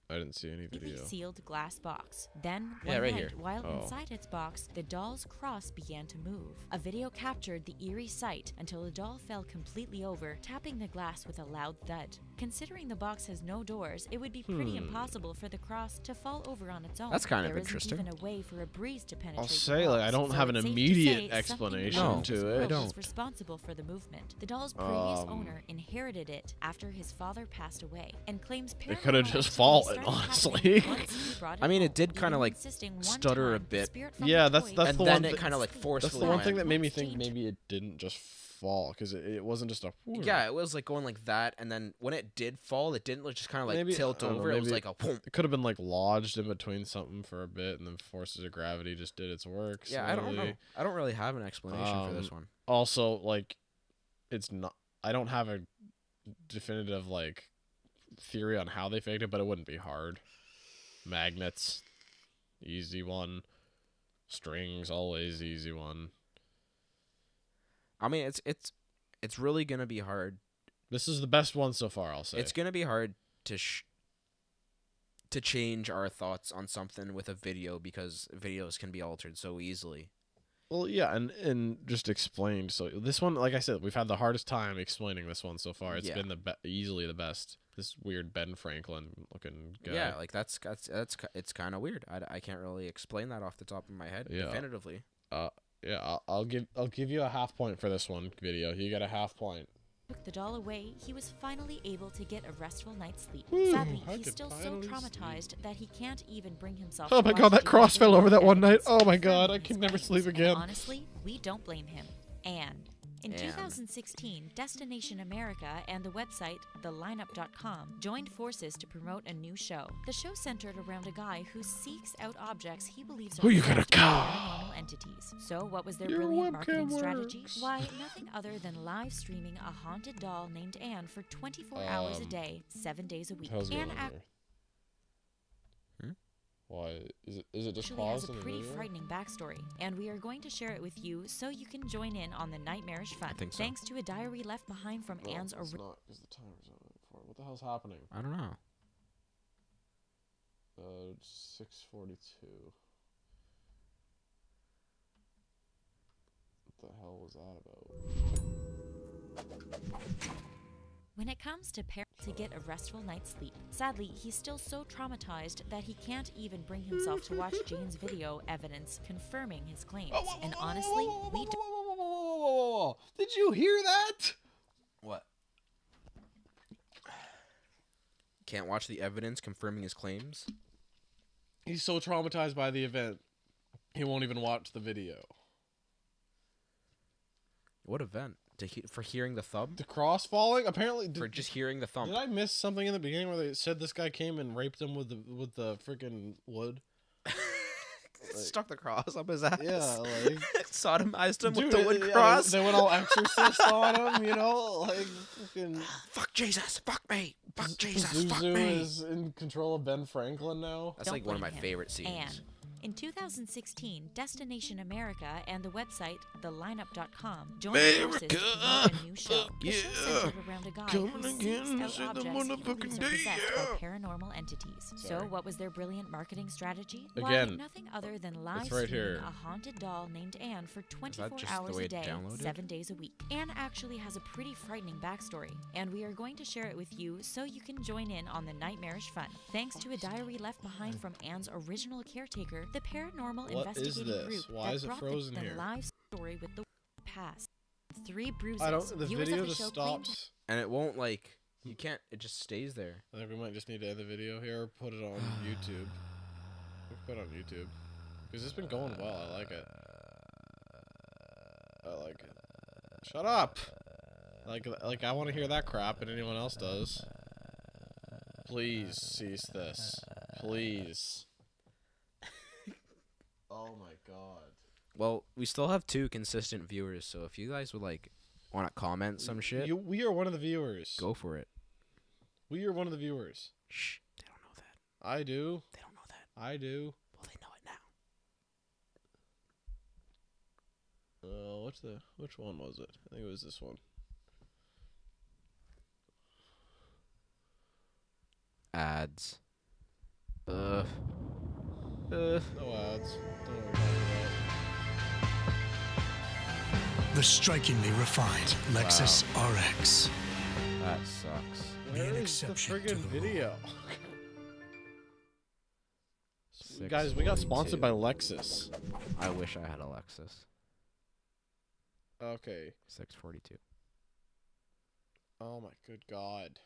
I didn't see any completely video. sealed glass box. Then, Yeah, one right night, here. while Oh. inside its box, the doll's cross began to move. A video captured the eerie sight until the doll fell completely over, tapping the glass with a loud thud. Considering the box has no doors, it would be pretty impossible for the cross to fall over on its own. That's kind of There isn't interesting. even a way for a breeze to penetrate I'll the say, like, I walls, don't so have an it's safe to immediate say something explanation out of to this it. world I was don't. responsible for the movement. The doll's previous owner inherited it after his father passed away and claims It coulda paranormal just activity fallen, started honestly. happening once he brought I mean, it home, did kinda, even like, insisting one stutter a time the bit. spirit from Yeah, the that's- toy that's And the then one it thing- kind of like That's forcefully the one went. thing that made me Once think Jane maybe it didn't just fall because it wasn't just a. Yeah, it was like going like that, and then when it did fall, it didn't like, just kind of like Maybe- tilt I don't know, over. It was maybe- like a boom. It could have been like lodged in between something for a bit, and then forces of gravity just did its work. Yeah, I don't know. slowly. I don't really have an explanation for this one. Also, like, it's not. I don't have a definitive like theory on how they faked it, but it wouldn't be hard. Magnets, easy one. Strings, always easy one. I mean, it's really gonna be hard. This is the best one so far, I'll say. It's gonna be hard to change our thoughts on something with a video because videos can be altered so easily. Well, yeah, and just explained. So this one, like I said, we've had the hardest time explaining this one so far. It's Yeah. been the easily the best. This weird Ben Franklin looking guy. Yeah, like that's it's kind of weird. I can't really explain that off the top of my head Yeah. definitively. Yeah. I'll give you a half point for this one video. You get a half point. took the doll away, he was finally able to get a restful night's sleep. Whew, Sadly, I he's could still so finally traumatized that he can't even bring himself Oh to my watch God, that Jane's cross fell video over that one night. evidence, Oh my God, confirming I can his never claims. sleep And again. honestly, we don't blame him. Anne. In Anne. 2016, Destination America and the website thelineup.com joined forces to promote a new show. The show centered around a guy who seeks out objects he believes are Who you gonna possessed by call? paranormal entities. So what was their Your brilliant webcam marketing strategy? works. Why, nothing other than live streaming a haunted doll named Anne for 24 hours a day, 7 days a week. How's it Anne going here? Why is it just actually has paused a in the pretty video? frightening backstory, and we are going to share it with you so you can join in on the nightmarish fun. think so. Thanks to a diary left behind from No, Anne's it's original. not because the timer's on for what the hell's happening? I don't know. 6:42. What the hell was that about? When it comes to to get a restful night's sleep. Sadly, he's still so traumatized that he can't even bring himself to watch Jane's video evidence confirming his claims. And honestly, we don't. Did you hear that? What? Can't watch the evidence confirming his claims? He's so traumatized by the event, he won't even watch the video. What event? For hearing the thump? The cross falling? Apparently, For just hearing the thump. did I miss something in the beginning where they said this guy came and raped him with the freaking wood? Stuck the cross up his ass. Yeah, like Sodomized him dude, with the wood yeah, cross. They went all exorcist on him, you know, like fucking. Fuck Jesus, fuck me, fuck Jesus, fuck Zuzu me. is in control of Ben Franklin now. That's Don't like one of my blame him. favorite scenes. Anne. In 2016, Destination America and the website thelineup.com joined forces to promote a new show. The show centered around a guy who seeks out objects he believes are possessed by paranormal entities. So what was their brilliant marketing strategy? Why, Again, nothing other than live right streaming here. a haunted doll named Anne for 24 just hours the way a it day, downloaded? 7 days a week. Anne actually has a pretty frightening backstory, and we are going to share it with you so you can join in on the nightmarish fun. Thanks to a diary left behind from Anne's original caretaker, the paranormal What is investigating this? group Why that is it brought frozen the here? live story with the past. 3 bruises. I don't. The Viewers video of the just show claimed stops. And it won't like you can't. It just stays there. I think we might just need to end the video here or put it on YouTube. We can put it on YouTube because it's been going well. I like it. I like it. Shut up. Like I want to hear that crap, and anyone else does. Please cease this. Please. Oh my god. Well, we still have 2 consistent viewers, so if you guys would like want to comment some shit, We are one of the viewers. go for it. We are one of the viewers. Shh, they don't know that. I do. They don't know that. I do. Well, they know it now. Which one was it? I think it was this one. Ads. No ads. Don't worry about it. The strikingly refined Lexus RX. That sucks. Be an Where is the exception to friggin' the video? Six Guys, we got 42. sponsored by Lexus. I wish I had a Lexus. Okay. 642. Oh my good god.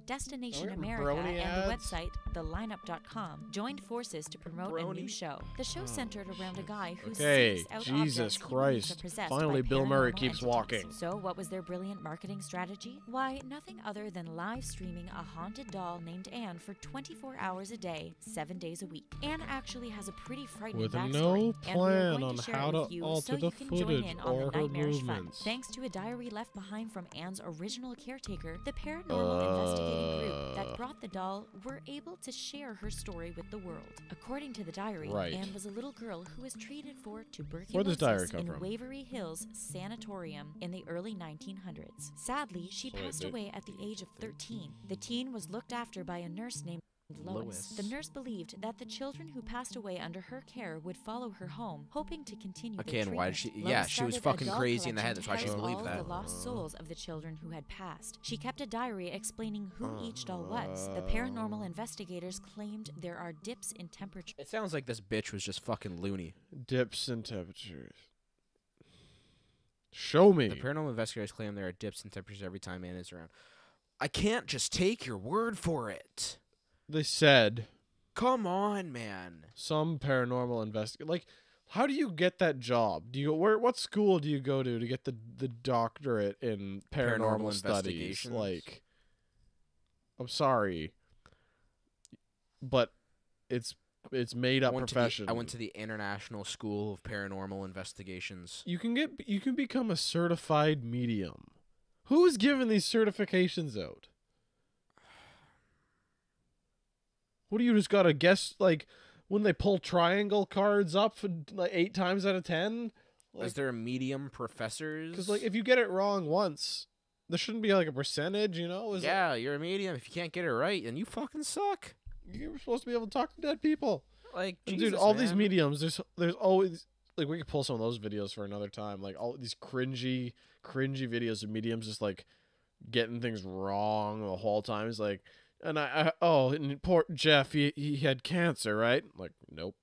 Destination Are we America brony and the ads? website thelineup.com joined forces to promote a new Brony? show. The show centered around a guy who Okay, seeks out Jesus objects he believes are Christ. possessed Finally, by Bill Murray paranormal keeps entities. walking. So what was their brilliant marketing strategy? Why, nothing other than live streaming a haunted doll named Anne for 24 hours a day, 7 days a week. Anne actually has a pretty frightening With backstory, no and we are plan going on to share how it to with you alter so the you can join footage in on or the her nightmarish fun. movements. Thanks to a diary left behind from Anne's original caretaker, the paranormal investigating group that brought the doll were able to share her story with the world. According to the diary, Right. Anne was a little girl who was treated for Where'd this diary tuberculosis come in from? Waverly Hills Sanatorium in the early 1900s. Sadly, she So wait, passed away at the age of 13. The teen was looked after by a nurse named Lois. The nurse believed that the children who passed away under her care would follow her home, hoping to continue Okay, their and why did treatment. she- yeah, Lois she was started a fucking doll crazy in the head, collection that's why she to believed house that. all the lost souls of the children who had passed. She kept a diary explaining who each doll was. The paranormal investigators claimed there are dips in temperature. It sounds like this bitch was just fucking loony. Dips in temperatures. Show me. The paranormal investigators claim there are dips in temperatures every time Anne is around. I can't just take your word for it. They said Come on, man. some paranormal investigator. Like, how do you get that job? Do you what school do you go to get the doctorate in paranormal studies? investigations. Like, I'm sorry, but it's made up profession. I went to the International School of Paranormal Investigations. You can become a certified medium. Who's giving these certifications out? What do you just gotta guess? Like when they pull triangle cards up like 8 times out of 10? Is there a medium professors? Because like if you get it wrong once, there shouldn't be like a percentage, you know? yeah, you're a medium. If you can't get it right, then you fucking suck. You're supposed to be able to talk to dead people. Like, And Jesus, dude, all these man. mediums, there's always like we could pull some of those videos for another time. Like all these cringy videos of mediums just like getting things wrong the whole time. It's like, and and poor Jeff, he had cancer, right? Like, nope.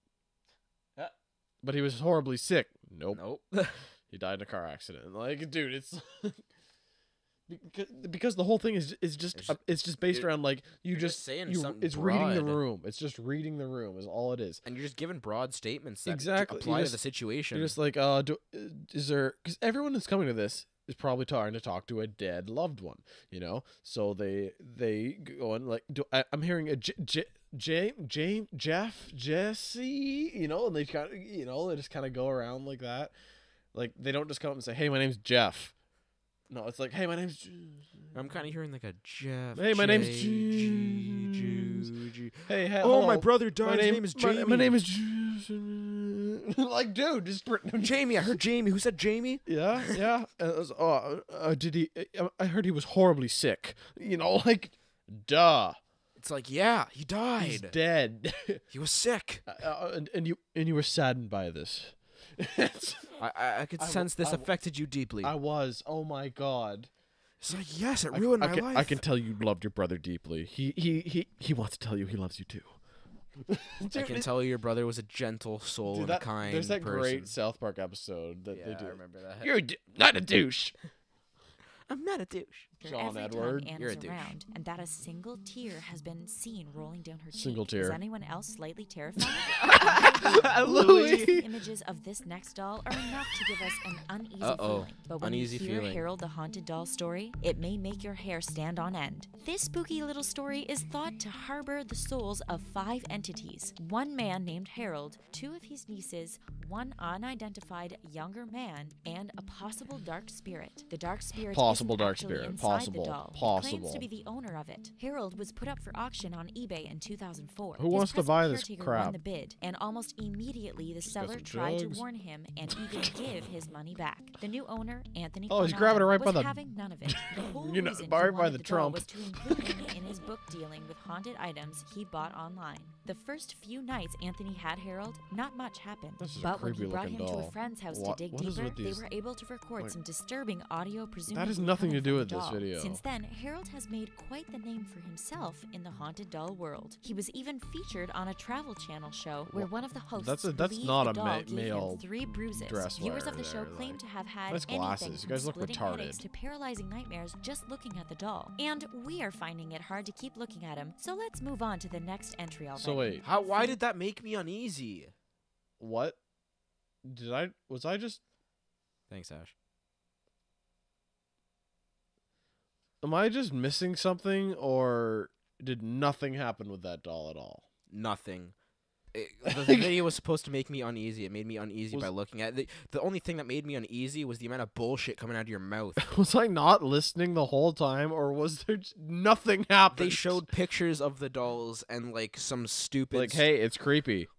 But he was horribly sick. Nope. Nope. He died in a car accident. Like, dude, it's because the whole thing is just based around like you're just saying something it's reading the broad. room. It's just reading the room is all it is. And you're just giving broad statements that Exactly. apply You to the just- situation. You're just like, is there? Because everyone that's coming to this is probably trying to talk to a dead loved one, you know. So they go and like, I'm hearing a Jeff, Jesse, you know, and they kind of, they just kind of go around like that. Like they don't just come up and say, "Hey, my name's Jeff." No, it's like, hey, my name's. I'm kind of hearing like a Jeff. Hey, my name's Hey, Oh, hello. my brother died. His name is Jamie. My name is. Like, dude, just. Jamie. I heard Jamie. Who said Jamie? Yeah, yeah. It was, did he? I heard he was horribly sick. You know, like, duh. It's like, yeah, he He's died. dead. He was sick. And you were saddened by this. I could sense this affected you deeply. I was. Oh my god. It's like, yes, it ruined my life. I can tell you loved your brother deeply. He wants to tell you he loves you too. I can tell your brother was a gentle soul and a kind There's that person. great South Park episode that they do. I remember that. You're not a douche. I'm not a douche. John every Edward. time You're a Anna's douche. around, and that a single tear has been seen rolling down her cheek. Single tear. Is anyone else slightly terrified? Louis. The images of this next doll are enough to give us an uneasy feeling. But when Uneasy you hear feeling. Harold the Haunted Doll story, it may make your hair stand on end. This spooky little story is thought to harbor the souls of 5 entities. One man named Harold, 2 of his nieces, one unidentified younger man, and a possible dark spirit. The dark spirit Possible isn't dark actually spirit. inside Possible. the doll. He Possible. claims to be the owner of it. Harold was put up for auction on eBay in 2004. Who His wants to present buy this caretaker crap? won the bid, and almost immediately the got seller some tried to drugs. warn him and even give his money back. The new owner, Anthony Oh, he's Cornell, grabbing it right by was the- having none of it. The whole You know, reason right he by wanted the the doll Trump. was to include him in his book dealing with haunted items he bought online. The first few nights Anthony had Harold, not much happened. This is a But when he creepy brought looking him to doll. a friend's house What- to dig what is deeper, with they these- were able to record like- some disturbing audio, presumably That has nothing to coming do from with the this doll. video. Since then, Harold has made quite the name for himself in the haunted doll world. He was even featured on a Travel Channel show where one of the hosts That's believed not the a doll gave him male 3 bruises. dress Viewers of wearer the show there, claim like- to have had Nice anything glasses. You from guys look splitting retarded. headaches to paralyzing nightmares just looking at the doll. And we are finding it hard to keep looking at him, so let's move on to the next entry already. So wait, Why did that make me uneasy? what? Was I just? Thanks, Ash. Am I just missing something, or did nothing happen with that doll at all? Nothing. The video was supposed to make me uneasy. It made me uneasy Was- by looking at it. The only thing that made me uneasy was the amount of bullshit coming out of your mouth. Was I not listening the whole time, or was there nothing happened? They showed pictures of the dolls and like some stupid. like, hey, it's creepy.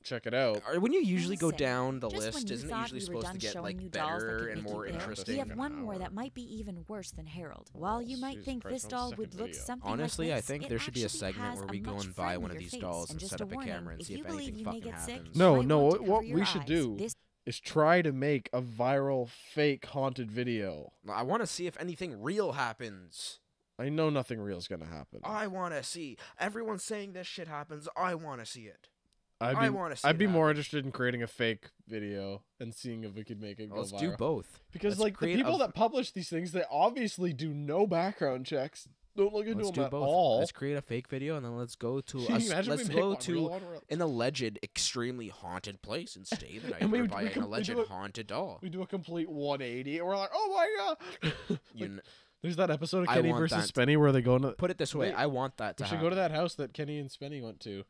Check it out. When you usually go Listen, down the just when list, you isn't it thought usually we were supposed to done get showing like you dolls that better could and make more you ill, interesting? We have An one more hour. that might be even worse than Harold. While you might Jesus think Christ, this on the doll second would look video. something Honestly, like I this, think it there should be a actually segment has where a we go much and buy one of friendlier these face. dolls And and just set a up a warning, camera and if see you if believe anything you may fucking get sick, happens. No, you might no. want to What cover your we should eyes. do This is try to make a viral fake haunted video. I want to see if anything real happens. I know nothing real is gonna happen. I want to see. Everyone's saying this shit happens. I want to see it. I'd I be, wanna see I'd it be more happen. interested in creating a fake video and seeing if we could make it go Let's viral. do both. Because Let's like the create people a- that publish these things, they obviously do no background checks. Don't look into Let's them do at both. all. Let's create a fake video and then let's go to Can you us. imagine we Let's make go one to real one real- an alleged extremely haunted place and stay the night And we or would- buy we an could- we alleged do it- haunted doll. We do a complete 180, and we're like, oh my god! You Like, kn- there's that episode of I Kenny want versus that. Spenny where they go into. Put it this way. Wait, I want that to We should happen. go to that house that Kenny and Spenny went to.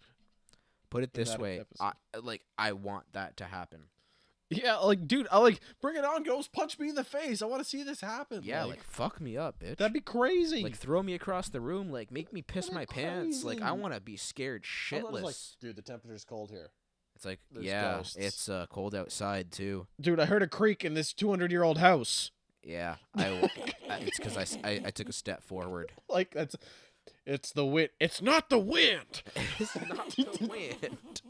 Put it in this that way. episode. I want that to happen. Yeah, like, dude, I like bring it on, ghost. Punch me in the face. I want to see this happen. Yeah, like fuck me up, bitch. that'd be crazy. like throw me across the room, like make me piss That'd my be pants. Like I crazy. want to be scared I'm not shitless. just like, dude, the temperature's cold here. It's like, there's yeah, ghosts. it's cold outside too. Dude, I heard a creak in this 200-year-old house. Yeah, it's because I took a step forward. Like it's the wind. It's not the wind. It's not the wind.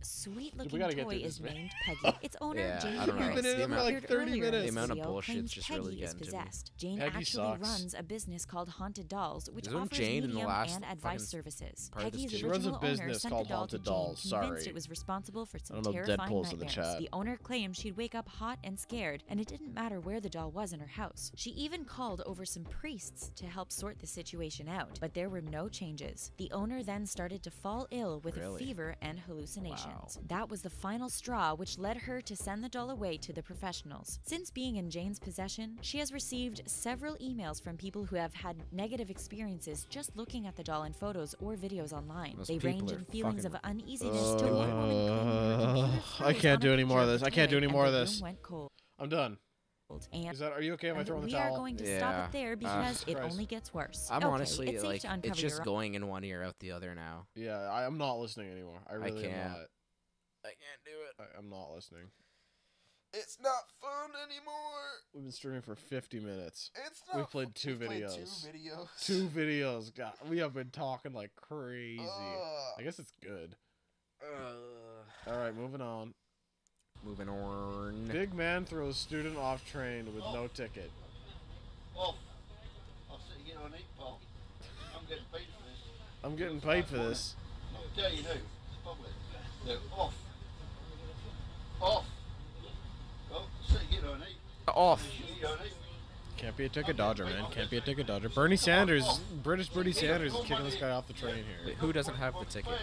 sweet we looking gotta get toy through is this, man. named Peggy. Its owner, Yeah, Jane I don't know. Harris, We've been in it for like appeared 30 earlier in minutes. this The amount of video, bullshit's claims just Peggy really is getting to me. possessed. Jane Peggy actually sucks. runs a business called Haunted Dolls, which Isn't offers Jane in the medium last and fucking advice services. part of this Peggy's too? She runs a original owner business sent called the doll Haunted to Jane, Dolls, convinced sorry. it was responsible for some don't know if terrifying Deadpool's in the nightmares. chat. The owner claimed she'd wake up hot and scared, and it didn't matter where the doll was in her house. She even called over some priests to help sort the situation out, but there were no changes. The owner then started to fall ill with a Really? fever and hallucinations. Wow. That was the final straw, which led her to send the doll away to the professionals. Since being in Jane's possession, she has received several emails from people who have had negative experiences just looking at the doll in photos or videos online. Those They people range are in feelings of fucking- uneasiness to one woman claiming her computer I froze can't on do a any more of picture this. I the can't do toy any more of and the this. room went cold. I'm done. And Are you okay? Am I throwing the we towel? are going to Yeah. stop it there because it Christ. only gets worse. I'm Okay, honestly it's safe like, to uncover it's just your going in one ear out the other now. Yeah, I'm not listening anymore. I really am can't. not. I can't do it. I'm not listening. It's not fun anymore. We've been streaming for 50 minutes. It's We've played two We've played videos. 2 videos. 2 videos. God, we have been talking like crazy. I guess it's good. All right, moving on. Moving on. Big man throws student off train with no ticket. Off. I'll sit here on it, Paul. I'm getting paid for this. I'm getting paid for this. I'll tell you now. Public. They're off. Off. Well, sit here on it. Off. Sit on it. Can't be a ticket dodger, man. Can't be a ticket dodger. Bernie Sanders, British Bernie Sanders is kicking this guy off the train here. Wait, who doesn't have the ticket?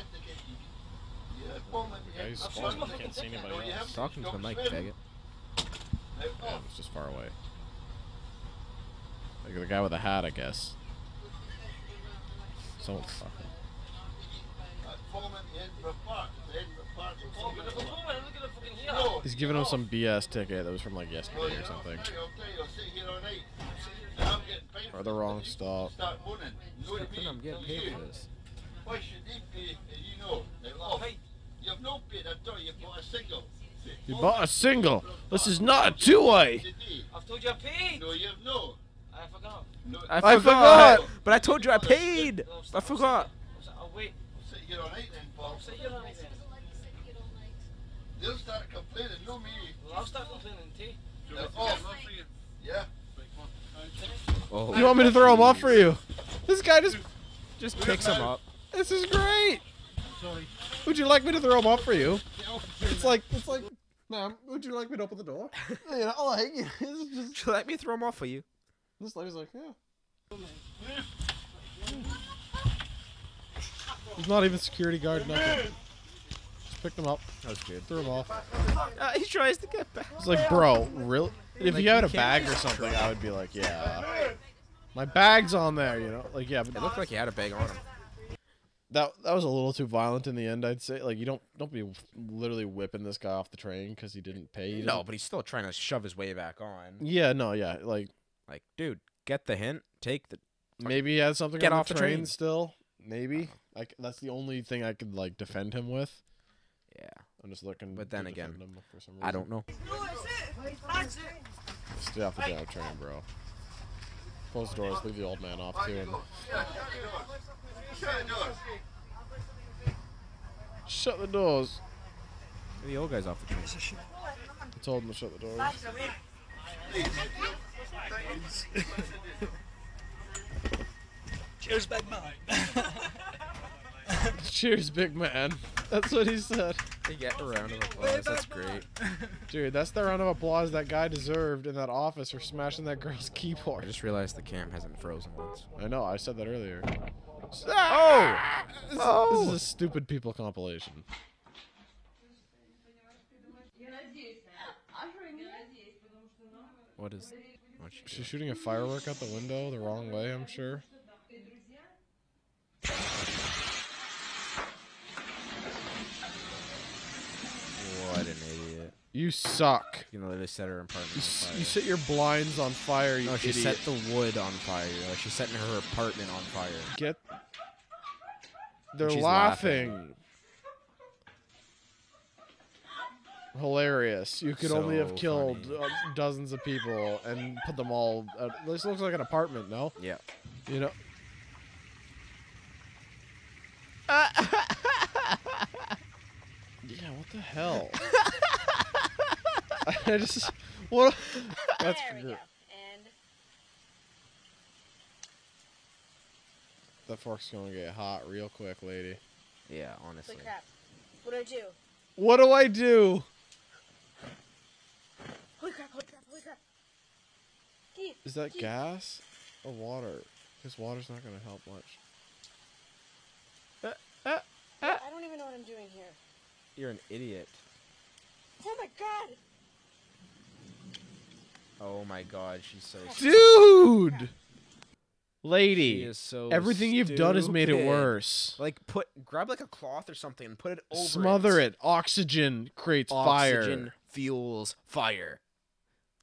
The guy who's scoring, you can't see anybody else. Talking to the mic, faggot. Yeah, it's just far away. Like the guy with the hat, I guess. Someone's fucking. He's giving him some BS ticket that was from like yesterday or something. Or the wrong stop. I'm getting paid for this. Why should they pay? You know, they're off. You have no paid. I thought you bought a single. You bought a single. This is not a two-way. I've told you I paid. No, you have no. I forgot. No, I forgot. But I told you I paid. I forgot. I'll wait. sit here all night then, Paul. Sit here on it then. They'll start complaining, no me. Well, I'll start complaining too. They're off. Yeah. Oh. You want me to throw him off for you? This guy Just picks him up. This is great. Would you like me to throw him off for you? It's like, ma'am, would you like me to open the door? You know, like, it's just. Let me throw him off for you. This lady's like, yeah. He's not even security guard, nothing. Just picked him up. That was good. Threw him off. He tries to get back. It's like, bro, really? If Like, you had you a can't bag or just something, try. I would be like, yeah. My bag's on there, you know? Like, yeah, but It looked like he had a bag on him. that was a little too violent in the end, I'd say. Like, you don't be literally whipping this guy off the train because he didn't pay. He No, doesn't- but he's still trying to shove his way back on. Yeah, no, yeah. Like, Dude, get the hint. Take the. maybe he had something Get on off the the train train. still. Maybe. Like, that's the only thing I could, like, defend him with. Yeah. I'm just looking But then to again, defend him for some reason. I don't know. Stay off the damn train, bro. Close the doors, leave the old man off, too. And shut the doors. The old guy's off the train. I told him to shut the doors. Cheers, big man. Cheers, big man. That's what he said. They get a round of applause. That's great. Dude, that's the round of applause that guy deserved in that office for smashing that girl's I keyboard. just realized the cam hasn't frozen once. I know, I said that earlier. Oh! This is a stupid people compilation. What is? She's shooting a firework out the window the wrong way, I'm sure. What an idiot. You suck. You know, they set her apartment on fire. You set your blinds on fire, you No, she idiot. set the wood on fire. She's setting her apartment on fire. Get. They're She's laughing. Hilarious. You could only have So killed funny. dozens of people and put them all. This looks like an apartment, no? Yeah. You know. Yeah, what the hell? I just. What? That's There we go. And That fork's gonna get hot real quick, lady. Yeah, honestly. holy crap. What do I do? What do I do? Holy crap, holy crap, holy crap. Keith, Is that Keith. gas or water? Because water's not gonna help much. I don't even know what I'm doing here. You're an idiot. Oh my god! Oh my god, she's so Dude! She Lady, is so everything you've done has made it stupid. worse. Like grab like a cloth or something and put it over Smother it. Oxygen creates Oxygen fire. fuels fire.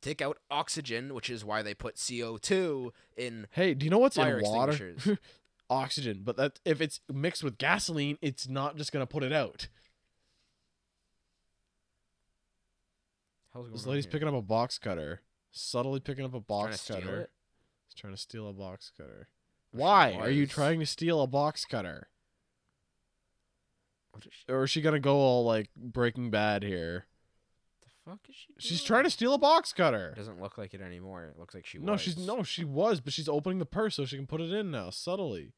take out oxygen, which is why they put CO2 in. Hey, do you know what's fire in water? extinguishers. Oxygen. But that if it's mixed with gasoline, it's not just gonna put it out. Hell's This going on lady's here? picking up a box cutter. Subtly picking up a Trying to box steal cutter. it? He's trying to steal a box cutter. Or she Why are you was. trying to steal a box cutter? What is she, Or is she gonna go all like Breaking Bad here? the fuck is she? She's doing? trying to steal a box It cutter. doesn't look like it anymore. It looks like she No, was. she was, but she's opening the purse so she can put it in now, subtly.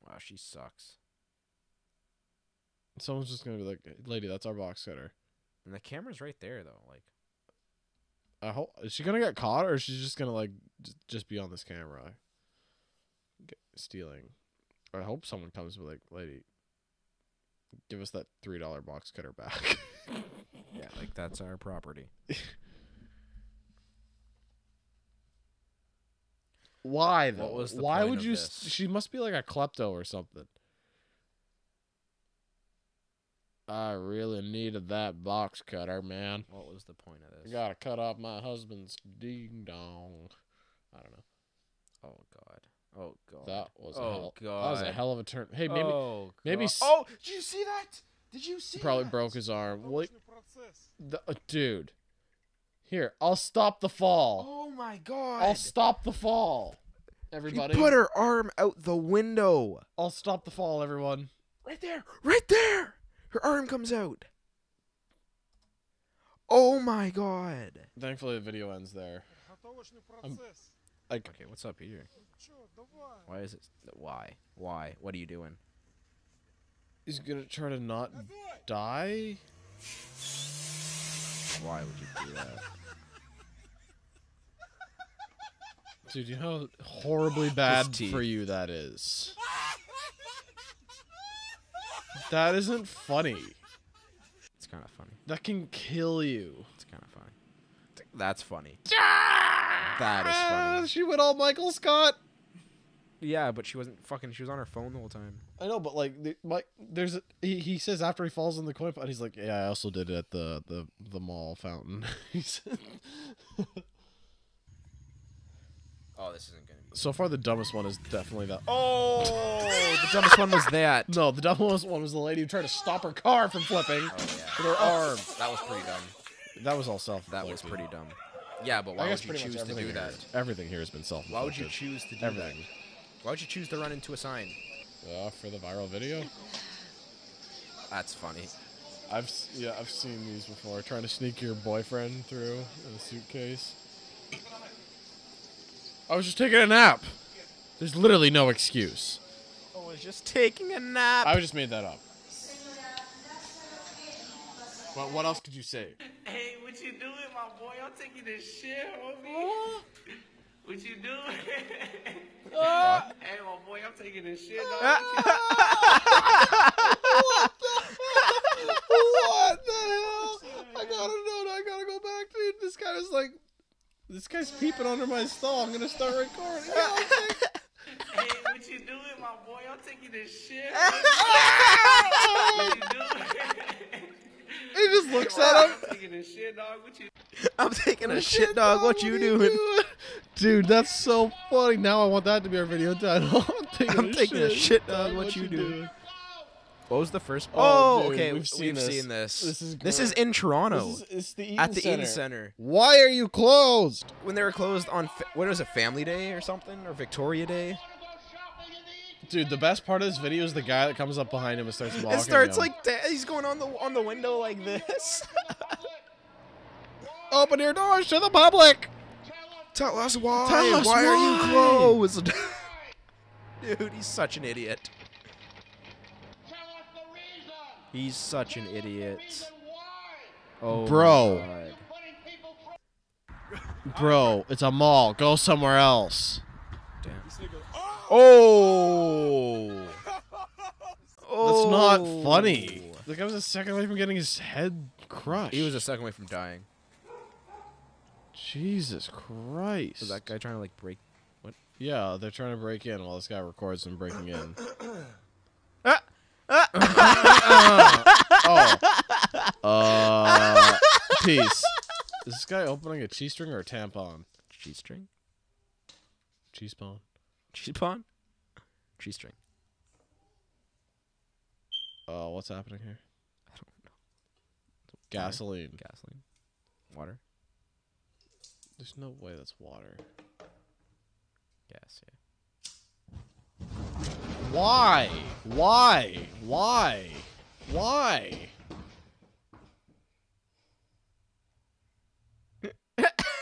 Wow, she sucks. Someone's just gonna be like, "Lady, that's our box cutter." And the camera's right there, though. Like, I hope is she gonna get caught, or is she just gonna like just be on this camera, stealing? I hope someone comes and be like, "Lady, give us that $3 box cutter back." yeah, like that's our property. Why though? What was the Why point would of you? this? She must be like a klepto or something. I really needed that box cutter, man. What was the point of I this? gotta cut off my husband's ding dong. I don't know. Oh god. Oh god. That was a Oh, hell. God. That was a hell of a turn. Hey, maybe Oh, maybe God. s- Oh, did you see that? Did you see? probably that? broke his arm. Like, dude. Here, I'll stop the fall. Oh my god. I'll stop the fall. She Everybody. put her arm out the window. I'll stop the fall, everyone. Right there. Right there. Her arm comes out. Oh my god. Thankfully, the video ends there. Like, Okay, what's up here? Why is it? Why? Why? What are you doing? he's gonna try to not die. Why would you do that? Dude, you know how horribly bad teeth. for you that is. That isn't funny. It's kind of funny. That can kill you. It's kind of funny. That's funny. That is funny. She went all Michael Scott. Yeah, but she wasn't fucking. She was on her phone the whole time. I know, but like, he says after he falls in the coin pot, he's like, "Yeah, I also did it at the mall fountain." He said- Oh, this isn't gonna be. so far, the dumbest one is definitely that. Oh, the dumbest one was that. No, the dumbest one was the lady who tried to stop her car from flipping Oh yeah. with her arm. That was pretty dumb. That was all self. That was pretty dumb. Yeah, but I why guess would you pretty much choose to everything do that? Everything here has been self. Why would you choose to do everything? that? Why would you choose to run into a sign? For the viral video? That's funny. I've seen these before. Trying to sneak your boyfriend through in a suitcase. I was just taking a nap. There's literally no excuse. I was just taking a nap. I just made that up. What else could you say? Hey, what you doing, my boy? I'm taking this shit, homie. What you doing? Hey, my boy, I'm taking this shit, dog. What the hell? I gotta go back, dude. This guy's peeping under my stall. I'm gonna start recording. Hey, what you doing, my boy? I'm taking this shit. What you doing? He just looks at him. I'm taking this shit, dog. What you? I'm taking a shit, dog. What you doing? Dude, that's so funny. Now I want that to be our video title. I'm taking a shit, dog. What you doing? What was the first? Oh, Oh, dude, okay. we've seen this. this. This is in Toronto. It's the Eaton At the Center. Eaton Center. Why are you closed? When they were closed on, what was it, Family Day or something? Or Victoria Day? Dude, the best part of this video is the guy that comes up behind him and starts walking. It starts him. like he's going on the window like this. Open your doors to the public. Tell us why. Tell us why are you why. closed? Dude, he's such an idiot. He's such an idiot. Oh, Bro. my God. Bro, it's a mall. Go somewhere else. Damn. Oh. That's not funny. The guy was a second away from getting his head crushed. He was a second away from dying. Jesus Christ. Was that guy trying to like break? What? Yeah, they're trying to break in while this guy records them breaking in. Peace. Is this guy opening a cheese string or a tampon? Cheese string? Cheese pawn. Cheese pawn? Cheese string. Oh, what's happening here? I don't know. Gasoline. Gasoline. Water. There's no way that's water. Gas, yeah. Why? Why? Why? Why?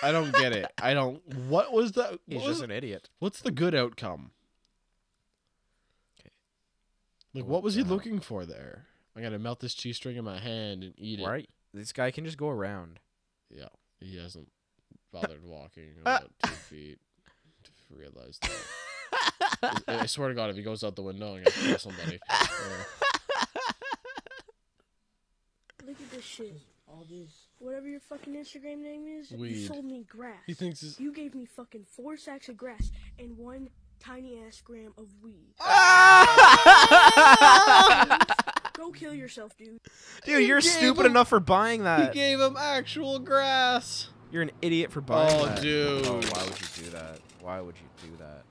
I don't get it. I don't. What was the? He's what just was, an idiot. What's the good outcome? Okay. Like, what was he looking for there? I gotta melt this cheese string in my hand and eat it. Right? This guy can just go around. Yeah, he hasn't bothered walking about 2 feet to realize that. I swear to God, if he goes out the window, I'm gonna kill somebody. Look at this shit. All this. Whatever your fucking Instagram name is, you Weed. sold me grass. He thinks it's... You gave me fucking 4 sacks of grass and 1 tiny ass gram of weed. Go kill yourself, dude. Dude, you're stupid enough for buying He that. gave him actual grass. You're an idiot for buying that. Dude. Oh, why would you do that? Why would you do that?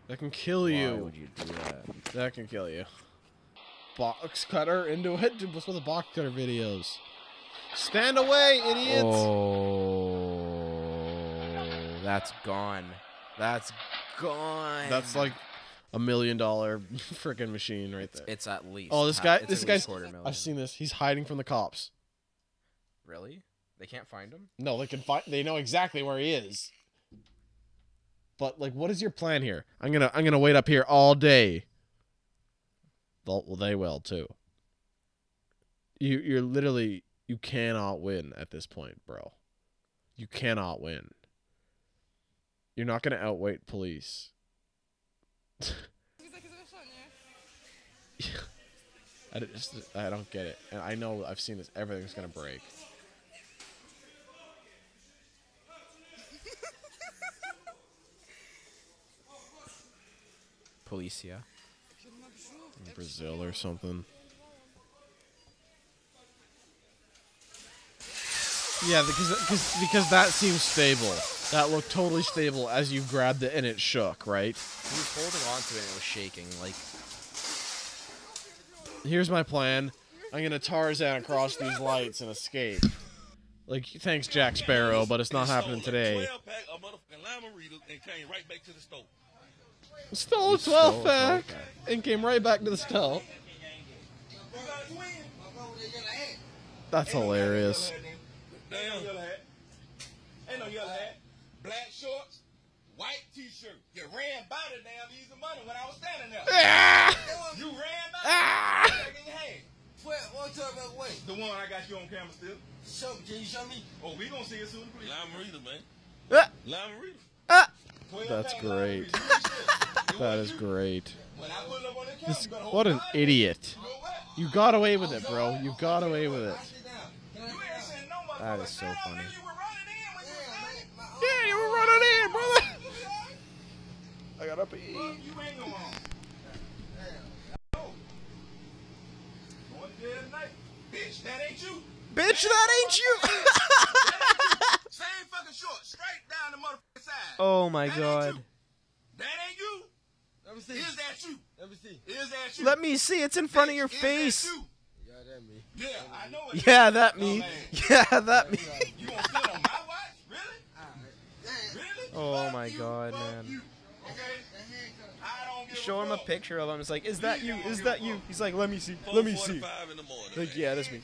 That can kill Why you. would you do that? That can kill you. Box cutter into it. Dude, what's with the box cutter videos? Stand away, idiots. Oh, that's gone. That's gone. That's like $1 million freaking machine right there. It's at least. Oh, this guy. This guy's. $250,000. I've seen this. He's hiding from the cops. Really? They can't find him? No, they can find. They know exactly where he is. But like, what is your plan here? I'm gonna wait up here all day. Well, they will too. You're literally. You cannot win at this point, bro. You cannot win. You're not gonna outweight police. I don't get it, and I know I've seen this. Everything's gonna break. Policia. In Brazil or something. Yeah, because that seems stable. That looked totally stable as you grabbed it and it shook, right? He was holding on to it and it was shaking. Like, here's my plan. I'm gonna Tarzan across these lights and escape. Like, thanks, Jack Sparrow, but it's not happening today. Stole a 12-pack and came right back to the stove. That's hilarious. Ain't no yellow hat. Black shorts, white t-shirt. You ran by the damn easy money when I was standing there. You ran by it in your hand. What way? The one I got you on camera still. Can you show me? Oh, we gonna see it soon, please. Lime reader, man. Lime reader. That's great. That is great. What an idiot. You got away with it, bro. You got away with it. that is so funny. Yeah, you were running in, brother. I got up to eat. Bitch, that ain't you. Bitch, that ain't you. Same fucking short, straight down the motherfucking side. Oh my That god. ain't you. That ain't you. Let me see. Is that you? Let me see. Is that you? Let me see. It's in front of your Is face. That you? Yeah, I know it. Yeah, that me. man. Yeah, that me. You gonna sit on my watch? Really? Really? Oh Fuck my you, god, fuck man. you. Okay? I don't give Show a him a fuck. picture of him. It's like, is that you? Is that you? He's like, let me see. Let me see. 4:45 in the morning. Like, yeah, that's me.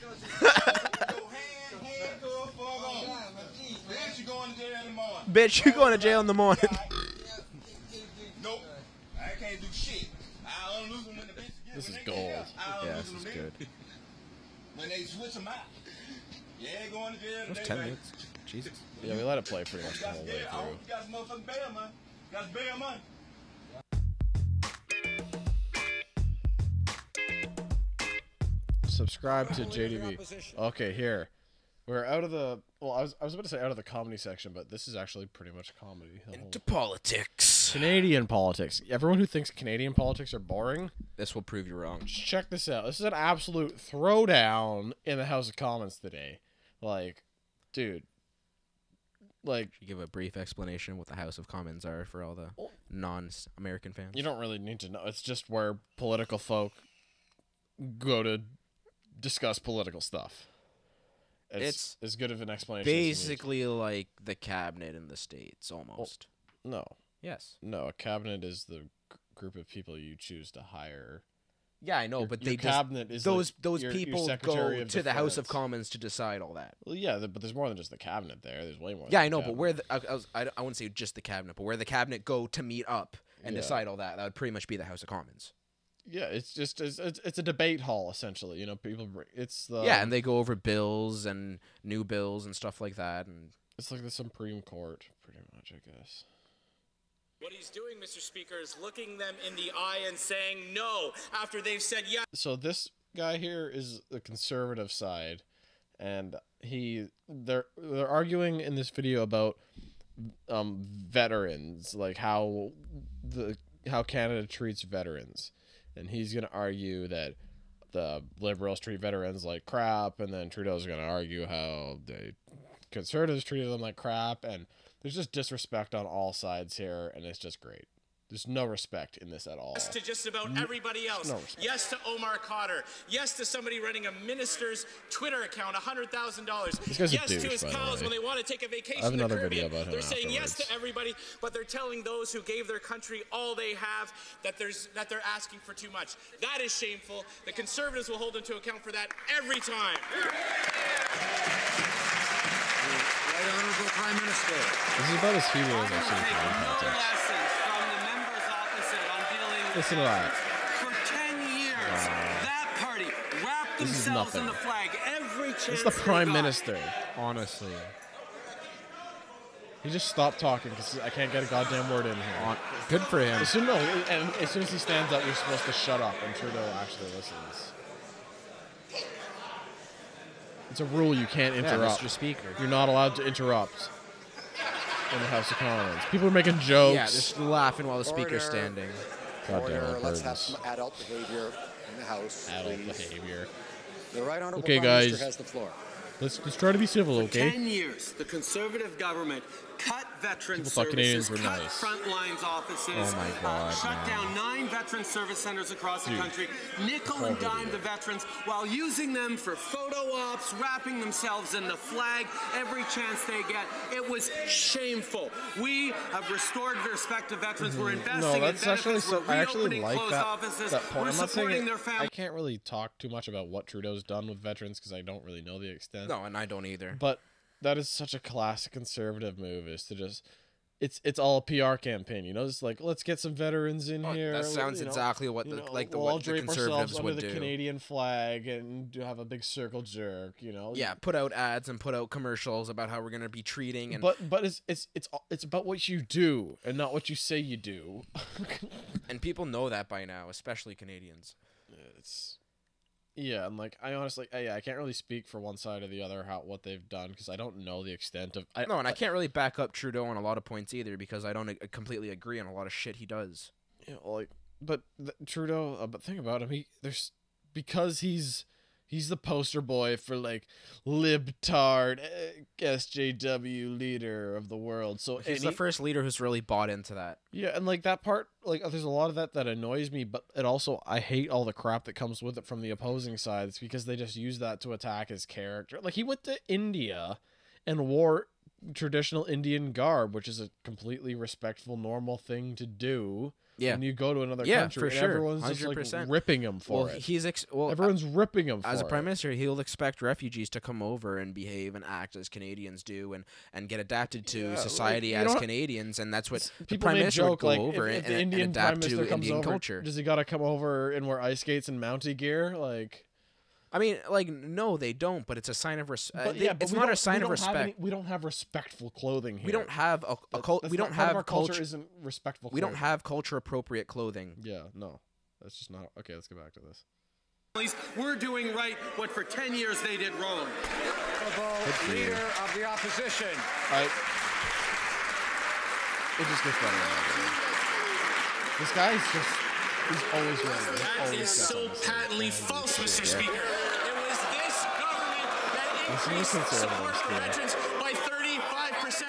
Bitch, you going to jail in the morning. Bitch, you going to jail in the morning. Nope. I can't do shit. I'll unloose them when the bitch get This is when they gold. get out. Yeah, this is good. When they switch them out. Yeah, going to jail That was today, 10 baby. minutes. Jesus. Yeah, we let it play pretty much the whole way I hope you got some motherfucking bail money. Got some bail money. through. Subscribe to JDV. Okay, here. We're out of the... Well, I was about to say out of the comedy section, but this is actually pretty much comedy. The whole- Into politics. Canadian politics. Everyone who thinks Canadian politics are boring, This will prove you wrong. check this out. This is an absolute throwdown in the House of Commons today. Like, dude, like Should you give a brief explanation what the House of Commons are for all the non-American fans? you don't really need to know. It's just where political folk go to discuss political stuff. It's as good of an explanation. Basically, like the cabinet in the States, almost. No. Yes. No, a cabinet is the group of people you choose to hire. Yeah, I know, but your they cabinet is those your people Secretary go of to the House of Defense. Commons to decide all that. Well, yeah, but there's more than just the cabinet there. There's way more. Yeah, than I know, the but where I wouldn't say just the cabinet, but where the cabinet go to meet up and decide all that, that would pretty much be the House of Commons. Yeah, it's just it's a debate hall essentially. You know, people. It's the and they go over bills and new bills and stuff like that, and it's like the Supreme Court, pretty much, I guess. What he's doing, Mr. Speaker, is looking them in the eye and saying no after they've said yes. So this guy here is the conservative side, and they're arguing in this video about veterans, like how Canada treats veterans, and he's gonna argue that the Liberals treat veterans like crap, and then Trudeau's gonna argue how the Conservatives treated them like crap, and there's just disrespect on all sides here, and it's just great. There's no respect in this at all. Yes to just about everybody else. No yes to Omar Khadr. Yes to somebody running a minister's Twitter account, $100,000. This guy's a yes douche, to his by the pals way. when they want to take a vacation I have in the another Caribbean. video about him They're saying yes afterwards. to everybody, but they're telling those who gave their country all they have that they're asking for too much. That is shameful. The Conservatives will hold them to account for that every time. Right Honourable Prime Minister. This is about as heated as I've seen Take for no politics. lessons from the members opposite on dealing with Listen to that. For 10 years, that party wrapped This is themselves in nothing. the flag every chance It's the Prime they got. Minister. honestly, He just stopped talking because I can't get a goddamn word in here. good for him. As soon as he stands up, you're supposed to shut up, and Trudeau actually listens. It's a rule you can't interrupt. Mr. Speaker. You're not allowed to interrupt in the House of Commons. People are making jokes. Yeah, just laughing while the speaker's standing. Goddamn Order. Let's have birds. some adult behavior in the House, Adult please. behavior. The Right Honourable Okay, Prime guys. Minister has the floor. Let's try to be civil, okay? 10 years, the Conservative government cut veteran People thought services, Canadians were cut nice. frontlines offices, Oh my God, shut man. down 9 veteran service centers across Dude, the country, nickel whole and dime video. the veterans while using them for photo ops, wrapping themselves in the flag every chance they get. It was shameful. We have restored respect to veterans. We're investing No, in that's actually benefits. so. We're I actually reopening like closed that offices. point. We're I'm not saying supporting their I families. can't really talk too much about what Trudeau's done with veterans because I don't really know the extent. No, and I don't either. But that is such a classic conservative move, is to just it's all a PR campaign, you know. It's like, let's get some veterans in here. That sounds you know, exactly what you the know, like the we'll all what the drape ourselves Conservatives under would the do. Canadian flag and do have a big circle jerk, you know. Yeah, put out ads and put out commercials about how we're gonna be treating and But it's about what you do and not what you say you do. and people know that by now, especially Canadians. Yeah, and like I honestly, I can't really speak for one side or the other what they've done because I don't know the extent of. No, and I can't really back up Trudeau on a lot of points either because I don't completely agree on a lot of shit he does. You know, like, but Trudeau. But think about him. Because he's the poster boy for like libtard SJW leader of the world. So He's the first leader who's really bought into that. Yeah, and like that part, like there's a lot of that annoys me, but it also I hate all the crap that comes with it from the opposing side. It's because they just use that to attack his character. Like he went to India and wore traditional Indian garb, which is a completely respectful, normal thing to do. Yeah. When you go to another Yeah, country, for and sure. everyone's just 100%. like ripping him for it. Everyone's ripping him for as a it. prime minister. He'll expect refugees to come over and behave and act as Canadians do, and get adapted to society as Canadians, and that's what the People prime may minister would joke go like over if the and Indian prime adapt minister to comes Indian over, culture. does he got to come over and wear ice skates and mountie gear? Like, I mean, like, no, they don't. But it's a sign of respect. but It's we not a don't- sign we of don't have respect. we don't have respectful clothing here. We don't have a That's we not don't part of have our culture. culture. Isn't respectful. We don't clothing. have culture appropriate clothing. Yeah, no, that's just not okay. Let's get back to this. We're doing right what for 10 years they did wrong. Leader of the opposition. It just gets better. This guy's he's always ready. That is so patently false, Mr. Speaker. It was this government that increased support for veterans by 35%.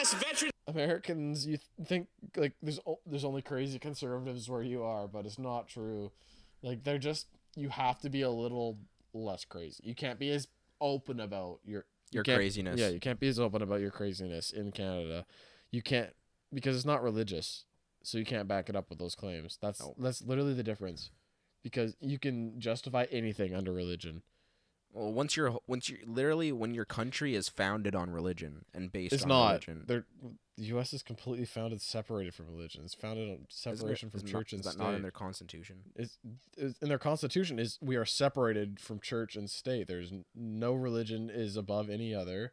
class veteran. Americans, you think like there's only crazy conservatives where you are, but it's not true. Like they're just, you have to be a little less crazy. You can't be as open about your craziness. Yeah, you can't be as open about your craziness in Canada. You can't, because it's not religious, so you can't back it up with those claims. That's literally the difference, because you can justify anything under religion. Well, once you're literally, when your country is founded on religion and based it's on not. religion. The U.S. is completely separated from religion. It's founded on separation from church and state. Is that not in their constitution? It's in their constitution is we are separated from church and state. There's no religion is above any other.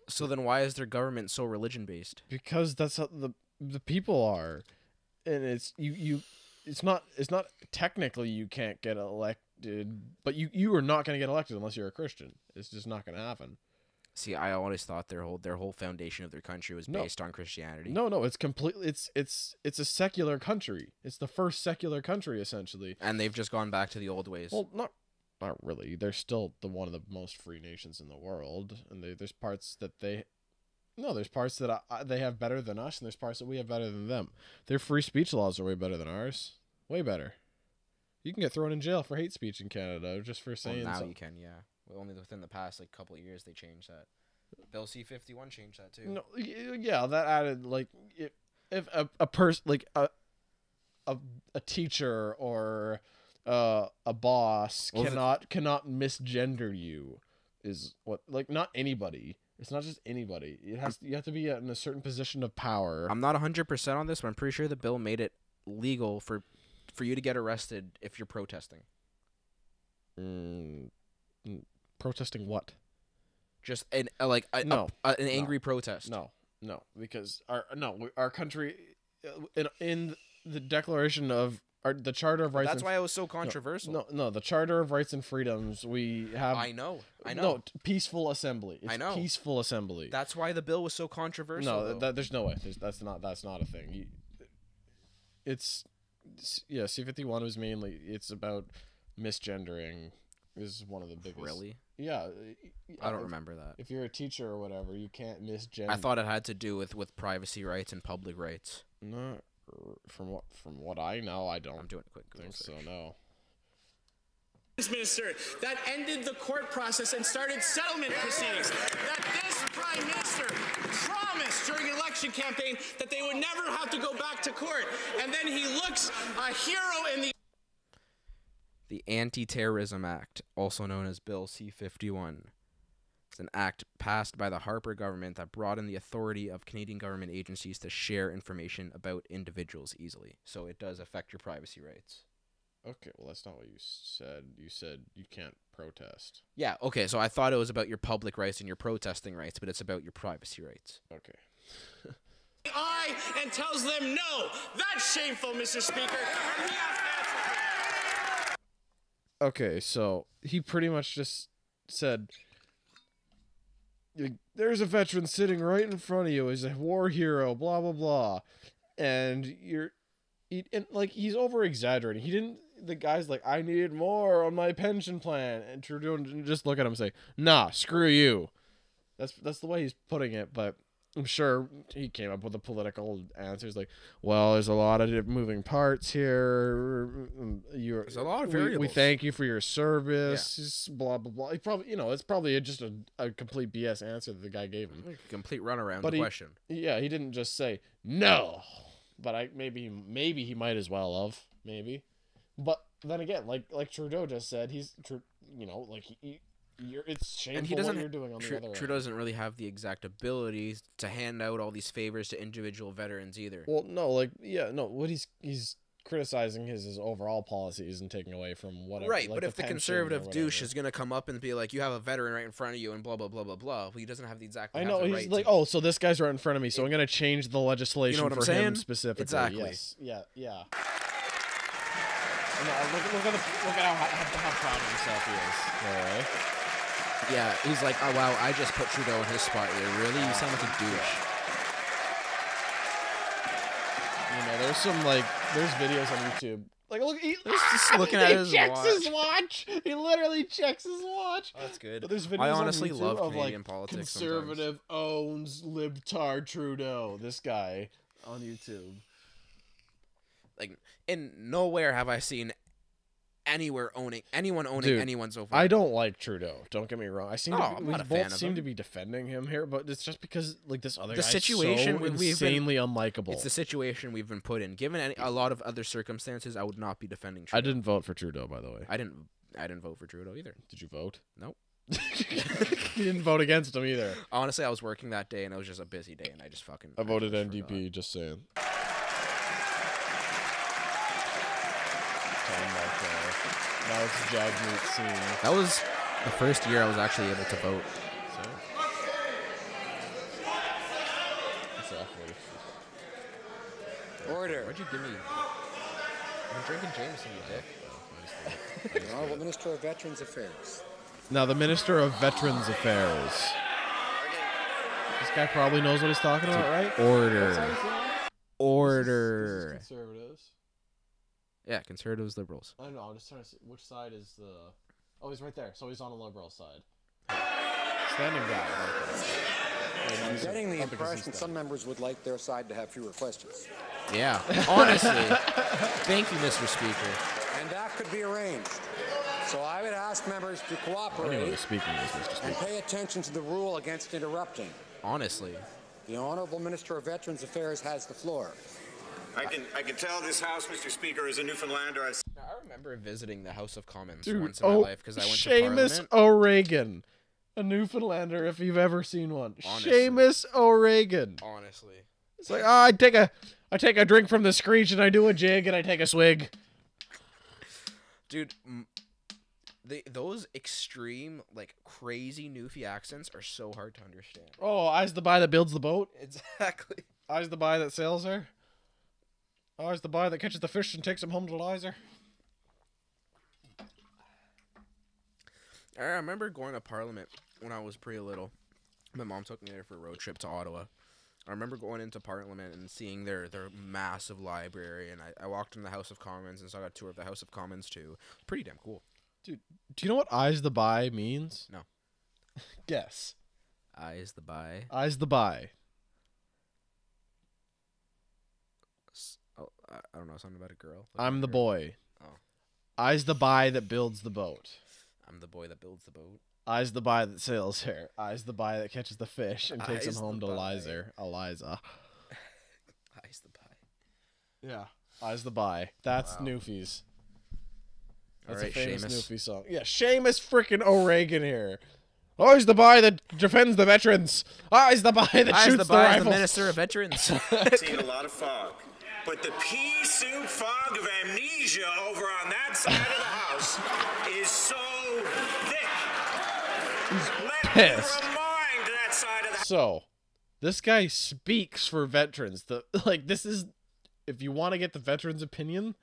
So then why is their government so religion based? Because that's how the people are, and it's it's not technically you can't get elected, but you are not going to get elected unless you're a Christian. It's just not going to happen. See, I always thought their whole foundation of their country was based on Christianity. No, it's completely it's a secular country. It's the first secular country essentially. And they've just gone back to the old ways. Well, not really. They're still one of the most free nations in the world, and there's parts that they have better than us, and there's parts that we have better than them. Their free speech laws are way better than ours. Way better. You can get thrown in jail for hate speech in Canada just for saying. Well, now you can, yeah. Well, only within the past couple of years they changed that. Bill C-51 changed that too. No, yeah, that added if a person like a teacher or a boss cannot misgender you is what, like, not anybody. It's not just anybody. You have to be in a certain position of power. I'm not 100% on this, but I'm pretty sure the bill made it legal for you to get arrested if you're protesting. Protesting what? Just an angry protest. No, because our country in the Declaration of the Charter of Rights. That's why it was so controversial. No, the Charter of Rights and Freedoms we have. I know. No, peaceful assembly. It's I know. Peaceful assembly. That's why the bill was so controversial. No, there's no way. That's not a thing. C-51 was mainly, it's about misgendering. Is one of the biggest. Really? Yeah. I don't remember that. If you're a teacher or whatever, you can't misgender. I thought it had to do with privacy rights and public rights. No, from what I know, I don't. I'm doing a quick Google search. So no. Minister that ended the court process and started settlement proceedings. That this Prime Minister promised during an election campaign that they would never have to go back to court, and then he looks a hero in the Anti-Terrorism Act, also known as Bill C-51. It's an act passed by the Harper government that broadened the authority of Canadian government agencies to share information about individuals easily. So it does affect your privacy rights. Okay, well, that's not what you said. You said you can't protest. Yeah, okay, so I thought it was about your public rights and your protesting rights, but it's about your privacy rights. Okay. eye and tells them no. That's shameful, Mr. Speaker. And we have to answer for that. Okay, so he pretty much just said, there's a veteran sitting right in front of you. He's a war hero, blah, blah, blah. And he's over-exaggerating. He didn't, the guy's like, I need more on my pension plan. And Trudeau just look at him and say, nah, screw you. That's the way he's putting it, but I'm sure he came up with a political answer. He's like, well, there's a lot of moving parts here. There's a lot of variables. We thank you for your service. Yeah. Blah, blah, blah. He probably, it's probably just a complete BS answer that the guy gave him. A complete runaround the question. Yeah, he didn't just say, no. But maybe he might as well have. Maybe. But then again, like Trudeau just said, it's shameful what you're doing on the other end. Trudeau doesn't really have the exact ability to hand out all these favors to individual veterans either. Well, no, what he's criticizing his overall policies and taking away from whatever. Right, but if the conservative douche is gonna come up and be like, you have a veteran right in front of you and blah blah blah blah blah, well, he doesn't have the exact. I know he's like, oh, so this guy's right in front of me, so I'm gonna change the legislation for him specifically. Exactly. Yes. Yeah. No, look at how proud of himself he is. All right. Yeah, he's like, oh wow, I just put Trudeau in his spot here. Really, you sound like a douche. There's videos on YouTube Like, look, he's just looking at his checks watch. his watch. He literally checks his watch. Oh, that's good. But there's videos I honestly on YouTube love of, Canadian like, politics. Conservative owns libtard Trudeau. This guy on YouTube. Like, in nowhere have I seen anyone owning Dude, anyone so far. I don't like Trudeau. Don't get me wrong. I'm we not a fan both of seem him. to be defending him here, but it's just because like this other The guy's situation so we've been- insanely unlikable. It's the situation we've been put in. Given a lot of other circumstances, I would not be defending Trudeau. I didn't vote for Trudeau, by the way. I didn't vote for Trudeau either. Did you vote? Nope. You didn't vote against him either. Honestly, I was working that day, and it was just a busy day, and I just fucking. I voted just NDP. forgot. Just saying. Now it's Jag meat scene. That was the first year I was actually able to vote. So. Exactly. Order. Why'd you give me? I'm drinking Jameson, you dick. The Honorable Minister of Veterans Affairs. Now the Minister of Veterans Affairs. This guy probably knows what he's talking about, right? Order. Order. This is conservatives. Yeah, conservatives, liberals. I don't know. I'm just trying to see which side is the. Oh, he's right there. So he's on the liberal side. Standing guy. I'm getting the impression some members would like their side to have fewer questions. Yeah, honestly. Thank you, Mr. Speaker. And that could be arranged. So I would ask members to I don't know cooperate who's speaking is, Mr. and Speaker. pay attention to the rule against interrupting. Honestly. The Honorable Minister of Veterans Affairs has the floor. I can tell this House, Mr. Speaker, is a Newfoundlander. Now, I remember visiting the House of Commons Dude, once in my life because I went to Seamus Parliament. O'Regan. A Newfoundlander, if you've ever seen one. Honestly. Seamus O'Regan. Honestly. It's like, I take a drink from the screech and I do a jig and I take a swig. Dude, those extreme, like, crazy Newfie accents are so hard to understand. Oh, I's the buy that builds the boat. Exactly. I's the buy that sails her. I's the buy that catches the fish and takes him home to Lizer. I remember going to Parliament when I was pretty little. My mom took me there for a road trip to Ottawa. I remember going into Parliament and seeing their massive library, and I walked in the House of Commons and saw a tour of the House of Commons too. Pretty damn cool. Dude, do you know what I's the buy means? No. Guess. I's the buy. I's the buy. Oh, I don't know, something about a girl. I'm the boy. Oh. I's the buy that builds the boat. I'm the boy that builds the boat. I's the buy that sails her. I's the buy that catches the fish and takes him I's home the to buy. Eliza. I's the buy. Yeah. I's the buy. That's Wow. Newfies. That's Alright, a famous Seamus. Newfie song. Yeah, Seamus freaking O'Regan here. I's the buy that defends the veterans. I's the buy that I's shoots the the buy the rifles. Minister of Veterans. Seen a lot of fog. But the pea soup fog of amnesia over on that side of the house is so thick. Let me pissed. remind that side of the house. So, this guy speaks for veterans. This is, if you want to get the veterans' opinion,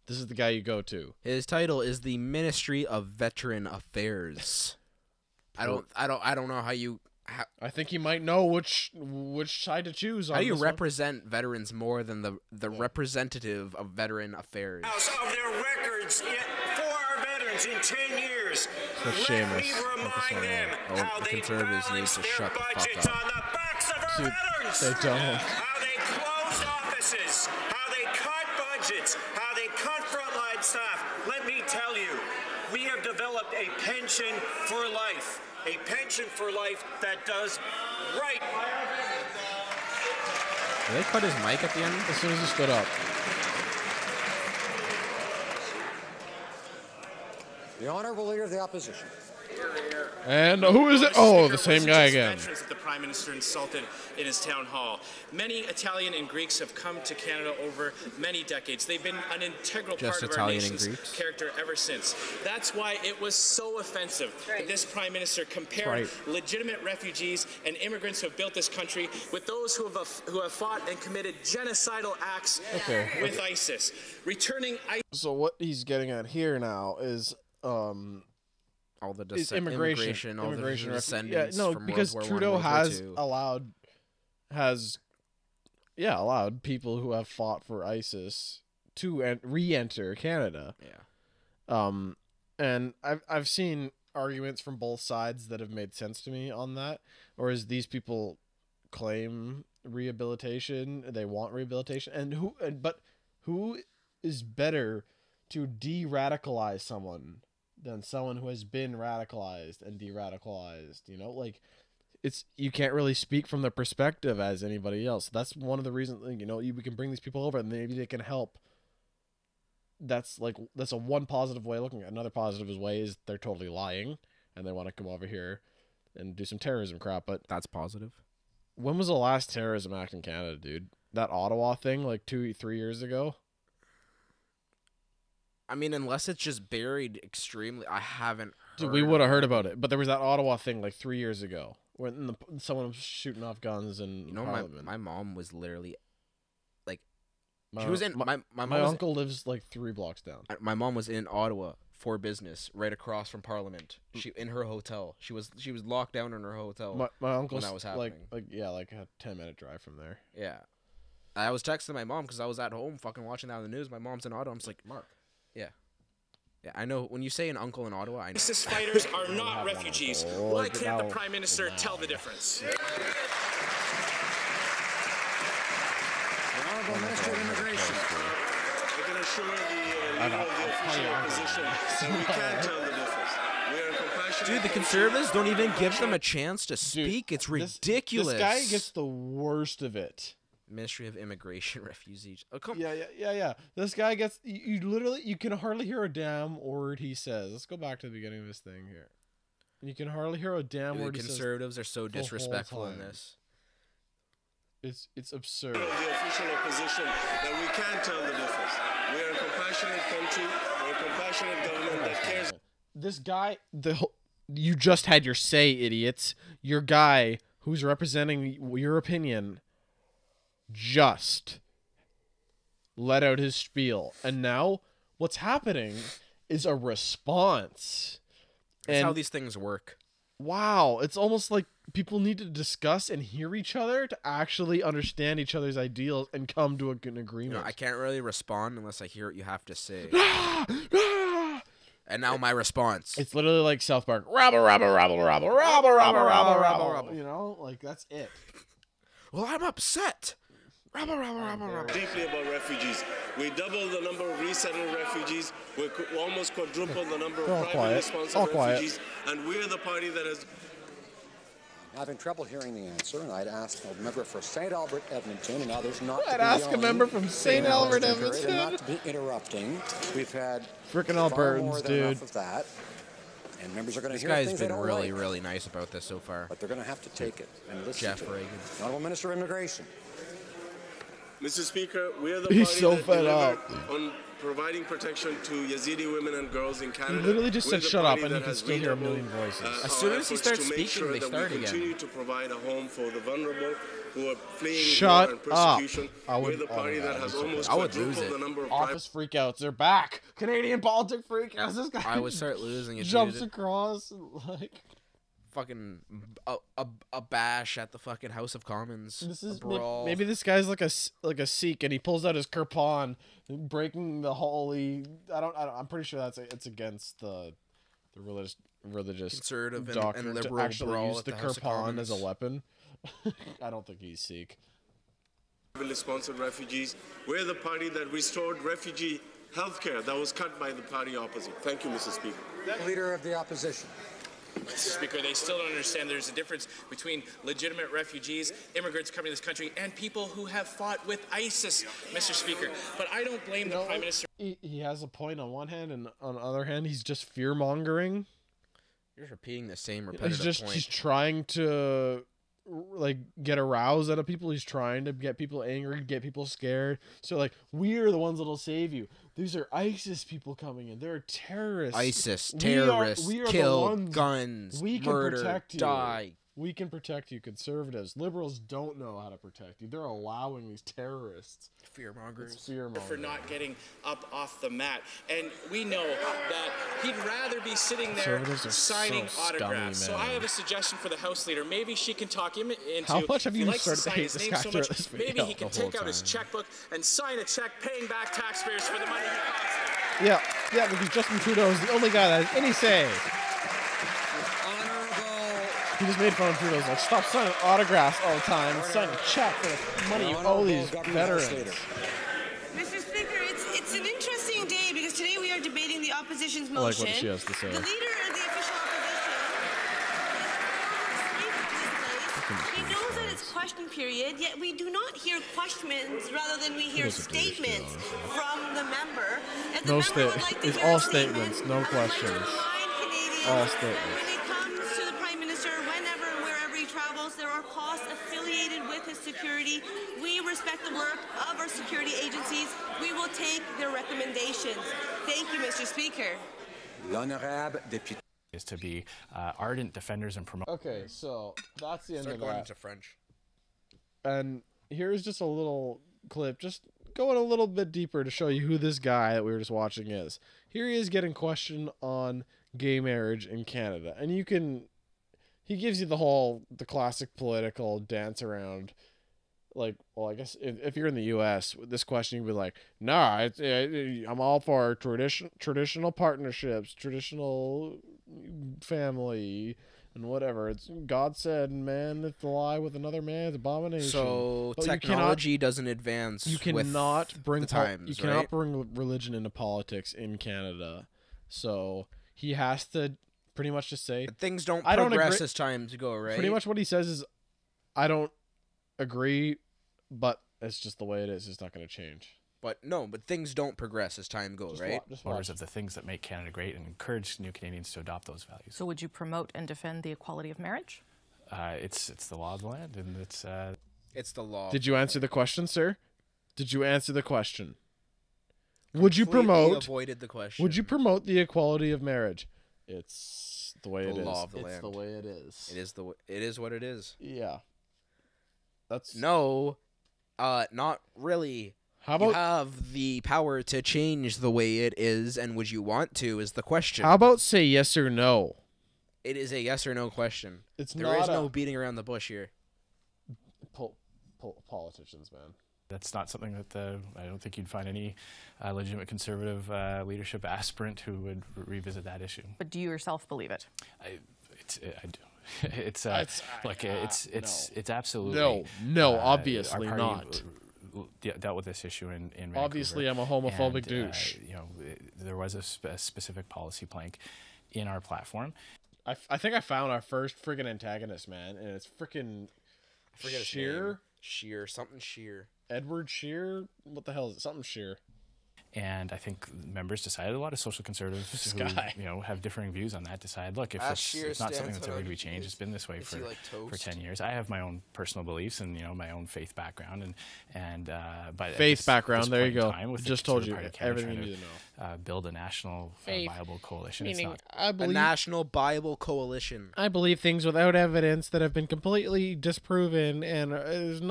this is the guy you go to. His title is the Ministry of Veteran Affairs. I don't know how you. I think he might know which side to choose. How do you this one. represent veterans more than the representative of veteran affairs? House of their records for our veterans in 10 years. So Let Seamus. me remind them how the they conservatives need balanced to their shut the fuck budgets up. on the backs of our Dude, veterans. they don't. How they closed offices, how they cut budgets, how they cut frontline staff. Let me tell you, we have developed a pension for life. A pension for life that does right. Did they cut his mic at the end? As soon as he stood up. The Honorable Leader of the Opposition. And who is it? Oh, the same guy again. Veterans that the Prime Minister insulted in his town hall. Many Italian and Greeks have come to Canada over many decades. They've been an integral Just part of Italian our and nation's Greeks? character ever since. That's why it was so offensive that this Prime Minister compared right. legitimate refugees and immigrants who have built this country with those who have fought and committed genocidal acts with ISIS. Returning ISIS. So what he's getting at here now is All the is immigration, all the refu- descendants yeah, no, from because World War I, Trudeau World War has II. allowed people who have fought for ISIS to re-enter Canada. Yeah. And I've seen arguments from both sides that have made sense to me on that. Or as these people claim rehabilitation, they want rehabilitation, and who is better to de-radicalize someone than someone who has been radicalized and de-radicalized? You know, like, you can't really speak from the perspective as anybody else. That's one of the reasons, you know, we can bring these people over and maybe they can help. That's a one positive way of looking at it. Another positive way is they're totally lying and they want to come over here and do some terrorism crap. But that's positive. When was the last terrorism act in Canada, dude? That Ottawa thing, like 2-3 years ago? I mean, unless it's just buried extremely, I haven't heard. Dude, we would have heard about it. But there was that Ottawa thing like 3 years ago when someone was shooting off guns and my mom was literally like, she was in my uncle lives like 3 blocks down. My mom was in Ottawa for business, right across from Parliament. She in her hotel. She was locked down in her hotel. My uncle's when that was happening. like a 10-minute drive from there. Yeah, I was texting my mom because I was at home fucking watching that on the news. My mom's in Ottawa. I'm just like, Mark. Yeah, I know. When you say an uncle in Ottawa, I know. ISIS fighters are not refugees. Why can't the Prime Minister tell the difference? The Honourable Minister of Immigration. I can assure the leader of the official opposition that we can't tell the difference. We are compassionate. Dude, the Conservatives don't even give them a chance to speak. It's ridiculous. This guy gets the worst of it. Ministry of Immigration, Refugees. Oh, come. Yeah. This guy gets you can hardly hear a damn word he says. Let's go back to the beginning of this thing here. You can hardly hear a damn word he says. The Conservatives are so disrespectful in this. It's absurd. The official opposition that we can't tell the difference. We are a compassionate country. We're a compassionate government that cares. This guy, you just had your say, idiots. Your guy who's representing your opinion just let out his spiel, and now what's happening is a response. That's how these things work. Wow, it's almost like people need to discuss and hear each other to actually understand each other's ideals and come to an agreement. You know, I can't really respond unless I hear what you have to say. And now my response. It's literally like South Park. Rabble, rabble, rabble, rabble, rabble, rabble, rabble, rabble. You know, like that's it. Well, I'm upset. Deeply about refugees. We doubled the number of resettled refugees. We almost quadrupled the number of privately sponsored refugees. And we're the party that has... I'm having trouble hearing the answer, and I'd ask a member for St. Albert, Edmonton, and others not to be ask a member from St. Albert, Edmonton. Not to be interrupting. We've had freaking Albertans, more than enough of that. And members are going to hear things things they don't like. This guy's been really nice about this so far. But they're going to have to take it and listen Jeff to Reagan. The Honourable Minister of Immigration. Mr. Speaker, we are the party that delivered on providing protection to Yazidi women and girls in Canada. He literally just said shut up, and you can still hear a million voices. As soon as he starts speaking, they start again. We continue to provide a home for the vulnerable who are fleeing war and persecution. We're the party that has almost quadrupled the number of office freakouts. They're back. Canadian politic freakouts. This guy I would start losing it. Jumps across like fucking a bash at the fucking House of Commons. This is maybe this guy's like a Sikh, and he pulls out his kirpan, breaking the holy. I'm pretty sure it's against the religious conservative doctrine and liberal to actually brawl use the kirpan as a weapon. I don't think he's Sikh. Sponsored refugees. We're the party that restored refugee health care that was cut by the party opposite. Thank you, Mr. Speaker. Leader of the opposition. Mr. Speaker, they still don't understand there's a difference between legitimate refugees, immigrants coming to this country, and people who have fought with ISIS, Mr. Speaker. But I don't blame the Prime Minister. He has a point on one hand, and on the other hand, he's just fear-mongering. You're just repeating the same repetitive point. He's trying to get aroused out of people. He's trying to get people angry, get people scared. So we're the ones that'll save you. These are ISIS people coming in. They're terrorists. ISIS, terrorists, we are kill, the ones, guns, we can murder, protect you. die, We can protect you, conservatives. Liberals don't know how to protect you. They're allowing these terrorists. Fearmongers. It's fearmongers. For not getting up off the mat. And we know that he'd rather be sitting there signing autographs. So I have a suggestion for the House Leader. Maybe she can talk him into... How much have you likes to started to sign hate his this name guy so throughout much, this video? maybe he can take out his checkbook and sign a check paying back taxpayers for the money he cost. Yeah, because Justin Trudeau is the only guy that has any say. He just made fun of Trudeau's like, stop signing autographs all the time, sign a check for the money you owe these veterans. Mr. Speaker, it's an interesting day because today we are debating the opposition's motion. I like what she has to say. The leader of the official opposition he knows that it's question period, yet we do not hear questions rather than we hear statements from the member. If the No member would like to it's hear all a statement, statements, no questions. All statements. when it comes to the Prime Minister, whenever and wherever he travels, there are costs affiliated with his security. We respect the work of our security agencies. We will take their recommendations. Thank you, Mr. Speaker. L'honorable député. Is to be ardent defenders and promoters. Okay, so that's the end Start of going that. into French. And here's just a little clip, just going a little bit deeper to show you who this guy that we were just watching is. Here he is getting questioned on gay marriage in Canada, and he gives you the classic political dance around, like, well, I guess if you're in the U.S., this question you'd be like, nah, I'm all for traditional partnerships, traditional family, and whatever. It's God said, man, if to lie with another man is abomination. So but technology doesn't advance. You cannot bring the times. You cannot bring religion into politics in Canada. So he has to pretty much just say things don't I don't progress agree. as times go, right? Pretty much what he says is, I don't agree, but it's just the way it is. It's not going to change. But things don't progress as time goes, right? Supporters of the things that make Canada great and encourage new Canadians to adopt those values. So would you promote and defend the equality of marriage? It's the law of the land, and it's the law. Did you answer the question, sir? Did you answer the question? Would you promote? Avoided the question. Would you promote the equality of marriage? It's the way it is. The law of the it's land. the way it is. It is what it is. Yeah. That's not really. How about you have the power to change the way it is, and would you want to? Is the question. How about say yes or no? It is a yes or no question. There is no beating around the bush here. Politicians, man. That's not something that I don't think you'd find any legitimate conservative leadership aspirant who would revisit that issue. But do you yourself believe it? I do. It's absolutely obviously our party not. Dealt with this issue in Vancouver. Obviously, I'm a homophobic douche. There was a specific policy plank in our platform. I think I found our first friggin' antagonist, man, and it's frickin' Scheer. Edward Scheer? What the hell is it? Something Scheer. And I think members decided, a lot of social conservatives who have differing views on that, decide, look, if it's not something that's ever going to be changed, it's been this way for 10 years. I have my own personal beliefs and my own faith background but faith background. There you go. Just told you everything you need to know. Build a national Bible coalition. A national Bible coalition. I believe things without evidence that have been completely disproven, and is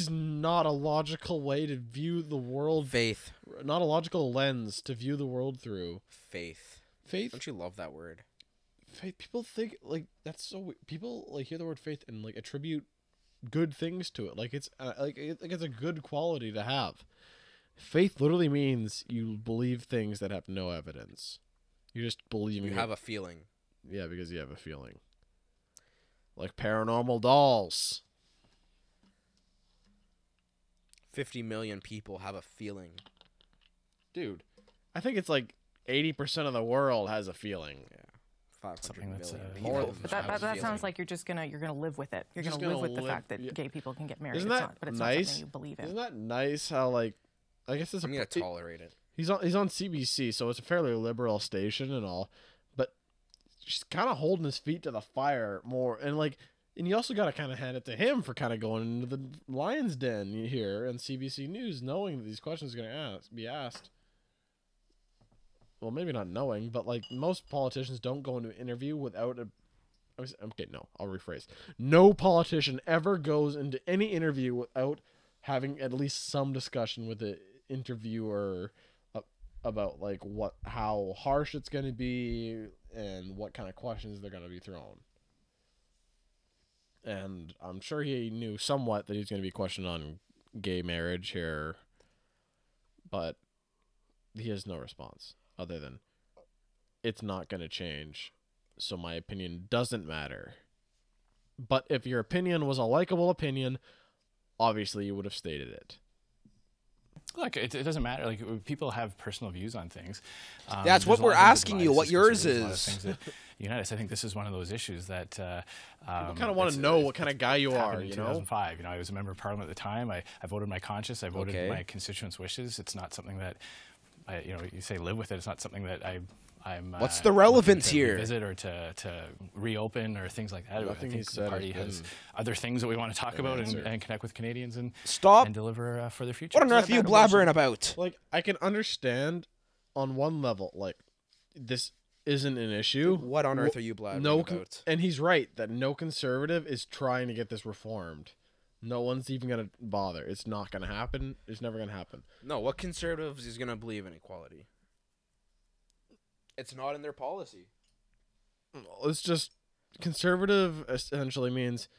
not a logical way to view the world. Faith. Not a logical lens to view the world through. Faith. Don't you love that word? Faith. People think that's so weird. People hear the word faith and attribute good things to it. It's a good quality to have. Faith literally means you believe things that have no evidence. You're just believing. You have a feeling. Yeah, because you have a feeling. Like paranormal dolls. 50 million people have a feeling. Dude, I think it's 80% of the world has a feeling. Yeah. 500 million. More but that sounds like you're gonna live with it. You're gonna live with the fact that gay people can get married. Isn't that but it's nice? not something you believe in. Isn't that nice how I guess I'm gonna tolerate it. He's on CBC, so it's a fairly liberal station and all, but she's kind of holding his feet to the fire more, and you also got to kind of hand it to him for kind of going into the lion's den here on CBC News, knowing that these questions are going to be asked. Well, maybe not knowing, but most politicians don't go into an interview without Okay, no, I'll rephrase. No politician ever goes into any interview without having at least some discussion with the interviewer about like how harsh it's going to be and what kind of questions they're going to be thrown. And I'm sure he knew somewhat that he was going to be questioned on gay marriage here, but he has no response other than it's not going to change, so my opinion doesn't matter. But if your opinion was a likable opinion, obviously you would have stated it. Look, it doesn't matter. Like, people have personal views on things. That's what we're asking you, what yours is. Unite us. I think this is one of those issues that people kind of want to know what kind of guy you are. In 2005, I was a member of parliament at the time. I voted my conscience. I voted my constituents' wishes. It's not something that you say live with it. It's not something that I'm. What's the relevance here? Visit or to reopen or things like that. I think the party has other things that we want to talk about and connect with Canadians and deliver for their future. What on earth are you blabbering about? Like, I can understand on one level, like, this isn't an issue. What on earth are you blabbering about? And he's right that no conservative is trying to get this reformed. No one's even going to bother. It's not going to happen. It's never going to happen. No, what conservatives is going to believe in equality? It's not in their policy. It's just conservative essentially means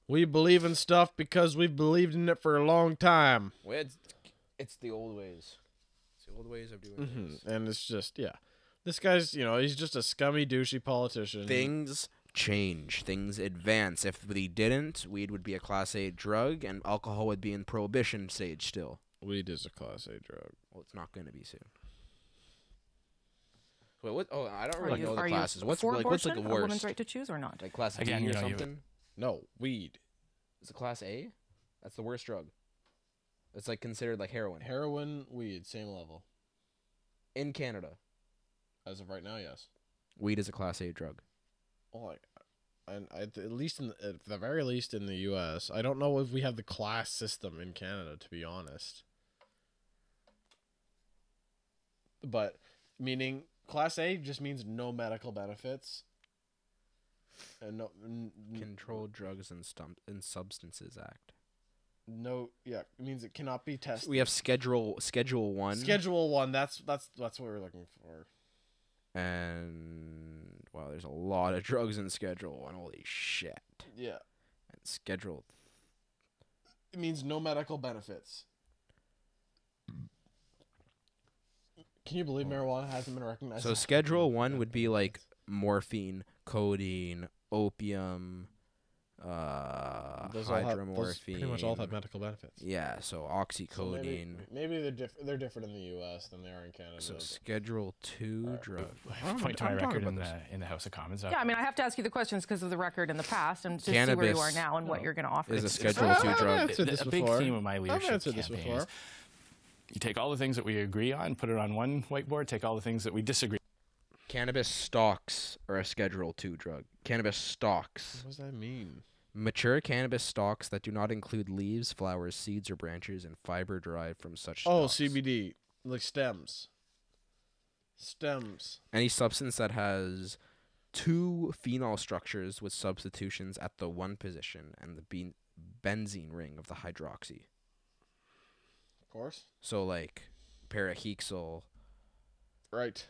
we believe in stuff because we've believed in it for a long time. Well, it's the old ways. It's the old ways of doing things. And it's just, this guy's, he's just a scummy, douchey politician. Things change. Things advance. If we didn't, weed would be a Class A drug and alcohol would be in prohibition stage still. Weed is a Class A drug. Well, it's not going to be soon. Wait, what? Oh, I don't really know the classes. What's like the worst? A woman's right to choose or not? Like Class D or something? No, weed. Is it Class A? That's the worst drug. It's like considered like heroin. Heroin, weed, same level. In Canada. As of right now, yes. Weed is a Class A drug. Well, at the very least in the U.S. I don't know if we have the class system in Canada, to be honest. But meaning Class A just means no medical benefits. And no Controlled Drugs and Substances Act. No, it means it cannot be tested. We have Schedule 1. Schedule 1. That's what we're looking for. And wow, there's a lot of drugs in Schedule 1. Holy shit. Yeah. And Schedule. It means no medical benefits. Can you believe marijuana hasn't been recognized? So Schedule 1 would be like morphine, codeine, opium, hydromorphine. Those pretty much all have medical benefits. Yeah, so oxycodone. So maybe they're different in the U.S. than they are in Canada. So Schedule 2 drug. Point to my record in the House of Commons. Yeah, I mean, I have to ask you the questions because of the record in the past and to see where you are now and what you're going to offer. Is a Schedule 2 drug. A big theme of my leadership campaign is you take all the things that we agree on, put it on one whiteboard, take all the things that we disagree. Cannabis stalks are a Schedule 2 drug. Cannabis stalks. What does that mean? Mature cannabis stalks that do not include leaves, flowers, seeds, or branches, and fiber derived from such stalks. stalks. CBD, like stems. Stems. Any substance that has 2 phenol structures with substitutions at the 1 position and the benzene ring of the hydroxy. Of course. So like parahexyl. Right.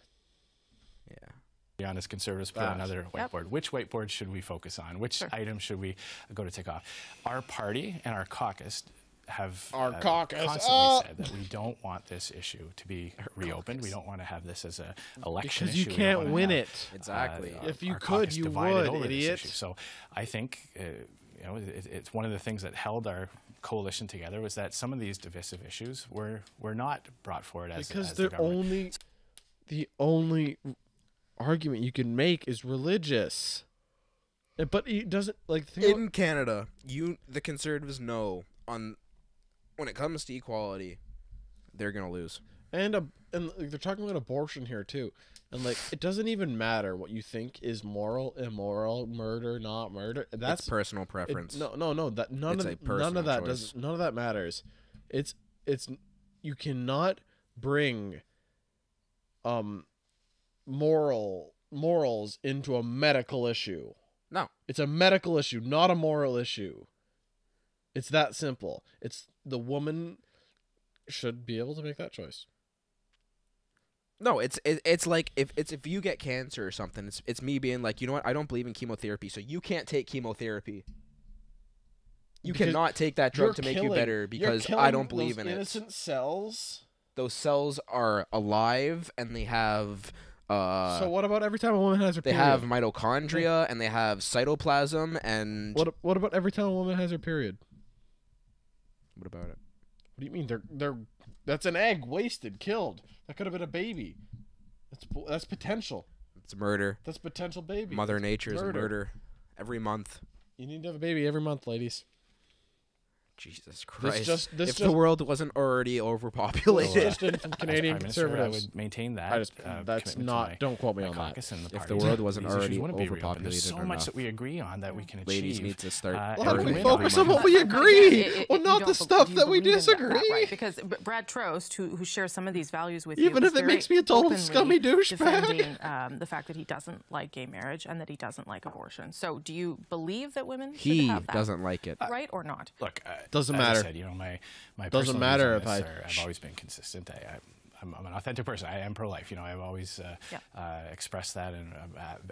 Yeah. Be honest, conservatives put another whiteboard. Yep. Which whiteboard should we focus on? Which item should we go to take off? Our party and our caucus have constantly said that we don't want this issue to be reopened. We don't want to have this as an election because issue. You can't win it. Exactly. If you could, you would, idiot. So I think it's one of the things that held our coalition together was that some of these divisive issues were not brought forward as because the the only argument you can make is religious. But it doesn't in Canada, the conservatives know when it comes to equality, they're gonna lose. And they're talking about abortion here too, and it doesn't even matter what you think is moral, immoral, murder, not murder. That's personal preference. No. That none of that matters. It's you cannot bring morals into a medical issue. No. It's a medical issue, not a moral issue. It's that simple. It's the woman should be able to make that choice. No, it's like if you get cancer or something, it's me being like, you know what, I don't believe in chemotherapy, so you can't take chemotherapy. You cannot take that drug to make you better because I don't believe in it. Innocent cells. Those cells are alive and they have. So what about every time a woman has her period? They have mitochondria and they have cytoplasm and. What about every time a woman has her period? What about it? What do you mean? They're that's an egg wasted, killed. That could have been a baby. That's potential. It's murder. That's potential baby. Mother Nature is murder. Every month. You need to have a baby every month, ladies. Jesus Christ! If the world wasn't already overpopulated, just in from Canadian conservatives, I would maintain that. That's not. Don't quote me on that. If the world wasn't already overpopulated, there's so much that we agree on that we can achieve. Ladies need to start. How do we focus on what we agree, not the stuff that we disagree? Right, because Brad Trost, who shares some of these values with even if it makes me a total scummy douchebag, defending the fact that he doesn't like gay marriage and that he doesn't like abortion. So, do you believe that women should have that? He doesn't like it, right or not? Look. Doesn't as matter. I said, you know, my doesn't matter if I've always been consistent. I'm an authentic person. I am pro-life. You know, I've always expressed that, and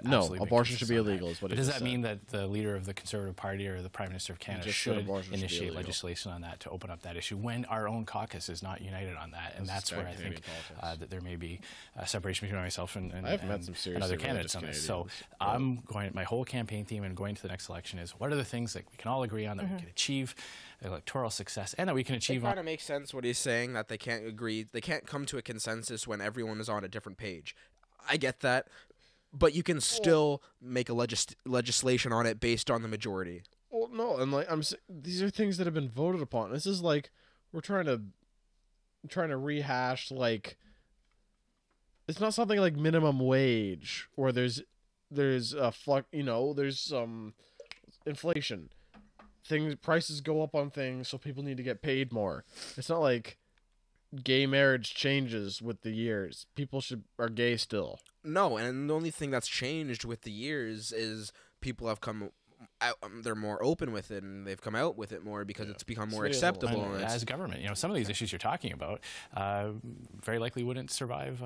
no, abortion should be illegal. Is what but does that mean that the leader of the Conservative Party or the Prime Minister of Canada should initiate legislation on that to open up that issue when our own caucus is not united on that? And that's where I think that there may be a separation between myself and other candidates on this. So I'm going. My whole campaign theme and going to the next election is what are the things that we can all agree on that we can achieve electoral success and that we can achieve. It kind of makes sense what he's saying, that they can't agree, they can't come to a consensus when everyone is on a different page. I get that, but you can still make a legislation on it based on the majority. Well, no, and like these are things that have been voted upon. This is like we're trying to rehash like it's not something like minimum wage where there's some inflation. Prices go up on things, so people need to get paid more. It's not like gay marriage changes with the years. People are gay still. No, and the only thing that's changed with the years is people have come out, they're more open with it, and they've come out with it more because it's become more acceptable. And as government, you know, some of these issues you're talking about very likely wouldn't survive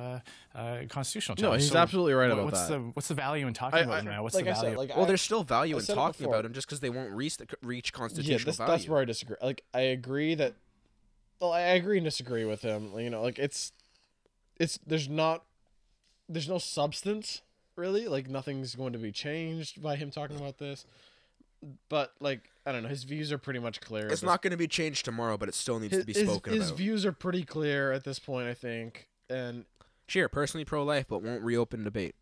constitutional challenge. No, he's absolutely right about that. What's the value in talking about them now? What's the value? Well, there's still value in talking about them just because they won't reach constitutional value. That's where I disagree. Like, I agree that... Well, I agree and disagree with him. You know, like, there's no substance, really. Like, nothing's going to be changed by him talking about this. But, like, I don't know. His views are pretty much clear. It's not going to be changed tomorrow, but it still needs to be spoken about. His views are pretty clear at this point, I think. And sure, personally pro-life, but won't reopen debate.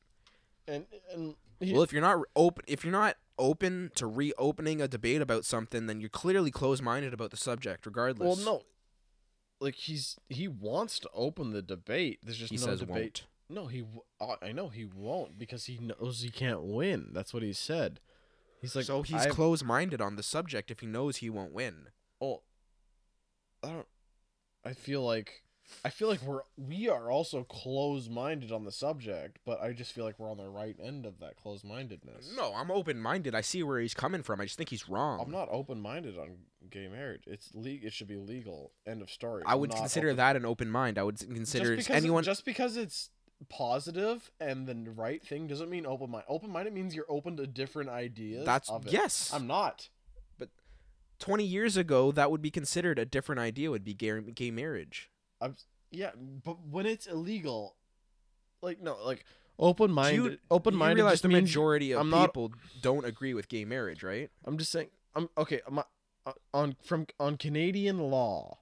Well, if you're not open to reopening a debate about something, then you're clearly closed-minded about the subject, regardless. Well, no. Like, he wants to open the debate. There's just no debate. Won't. No, I know he won't because he knows he can't win. That's what he said. He's like, so he's closed-minded on the subject if he knows he won't win. Well, I feel like we are also closed-minded on the subject, but I just feel like we're on the right end of that closed-mindedness. No, I'm open-minded. I see where he's coming from. I just think he's wrong. I'm not open-minded on gay marriage. It should be legal. End of story. I would consider that an open mind. I would consider anyone just because it's positive and the right thing doesn't mean open-minded. Open-minded means you're open to different ideas. Yes. I'm not. But 20 years ago, that would be considered a different idea. Would be gay marriage. Yeah, but when it's illegal, open-minded. You realize the majority of people don't agree with gay marriage, right? I'm just saying. On Canadian law,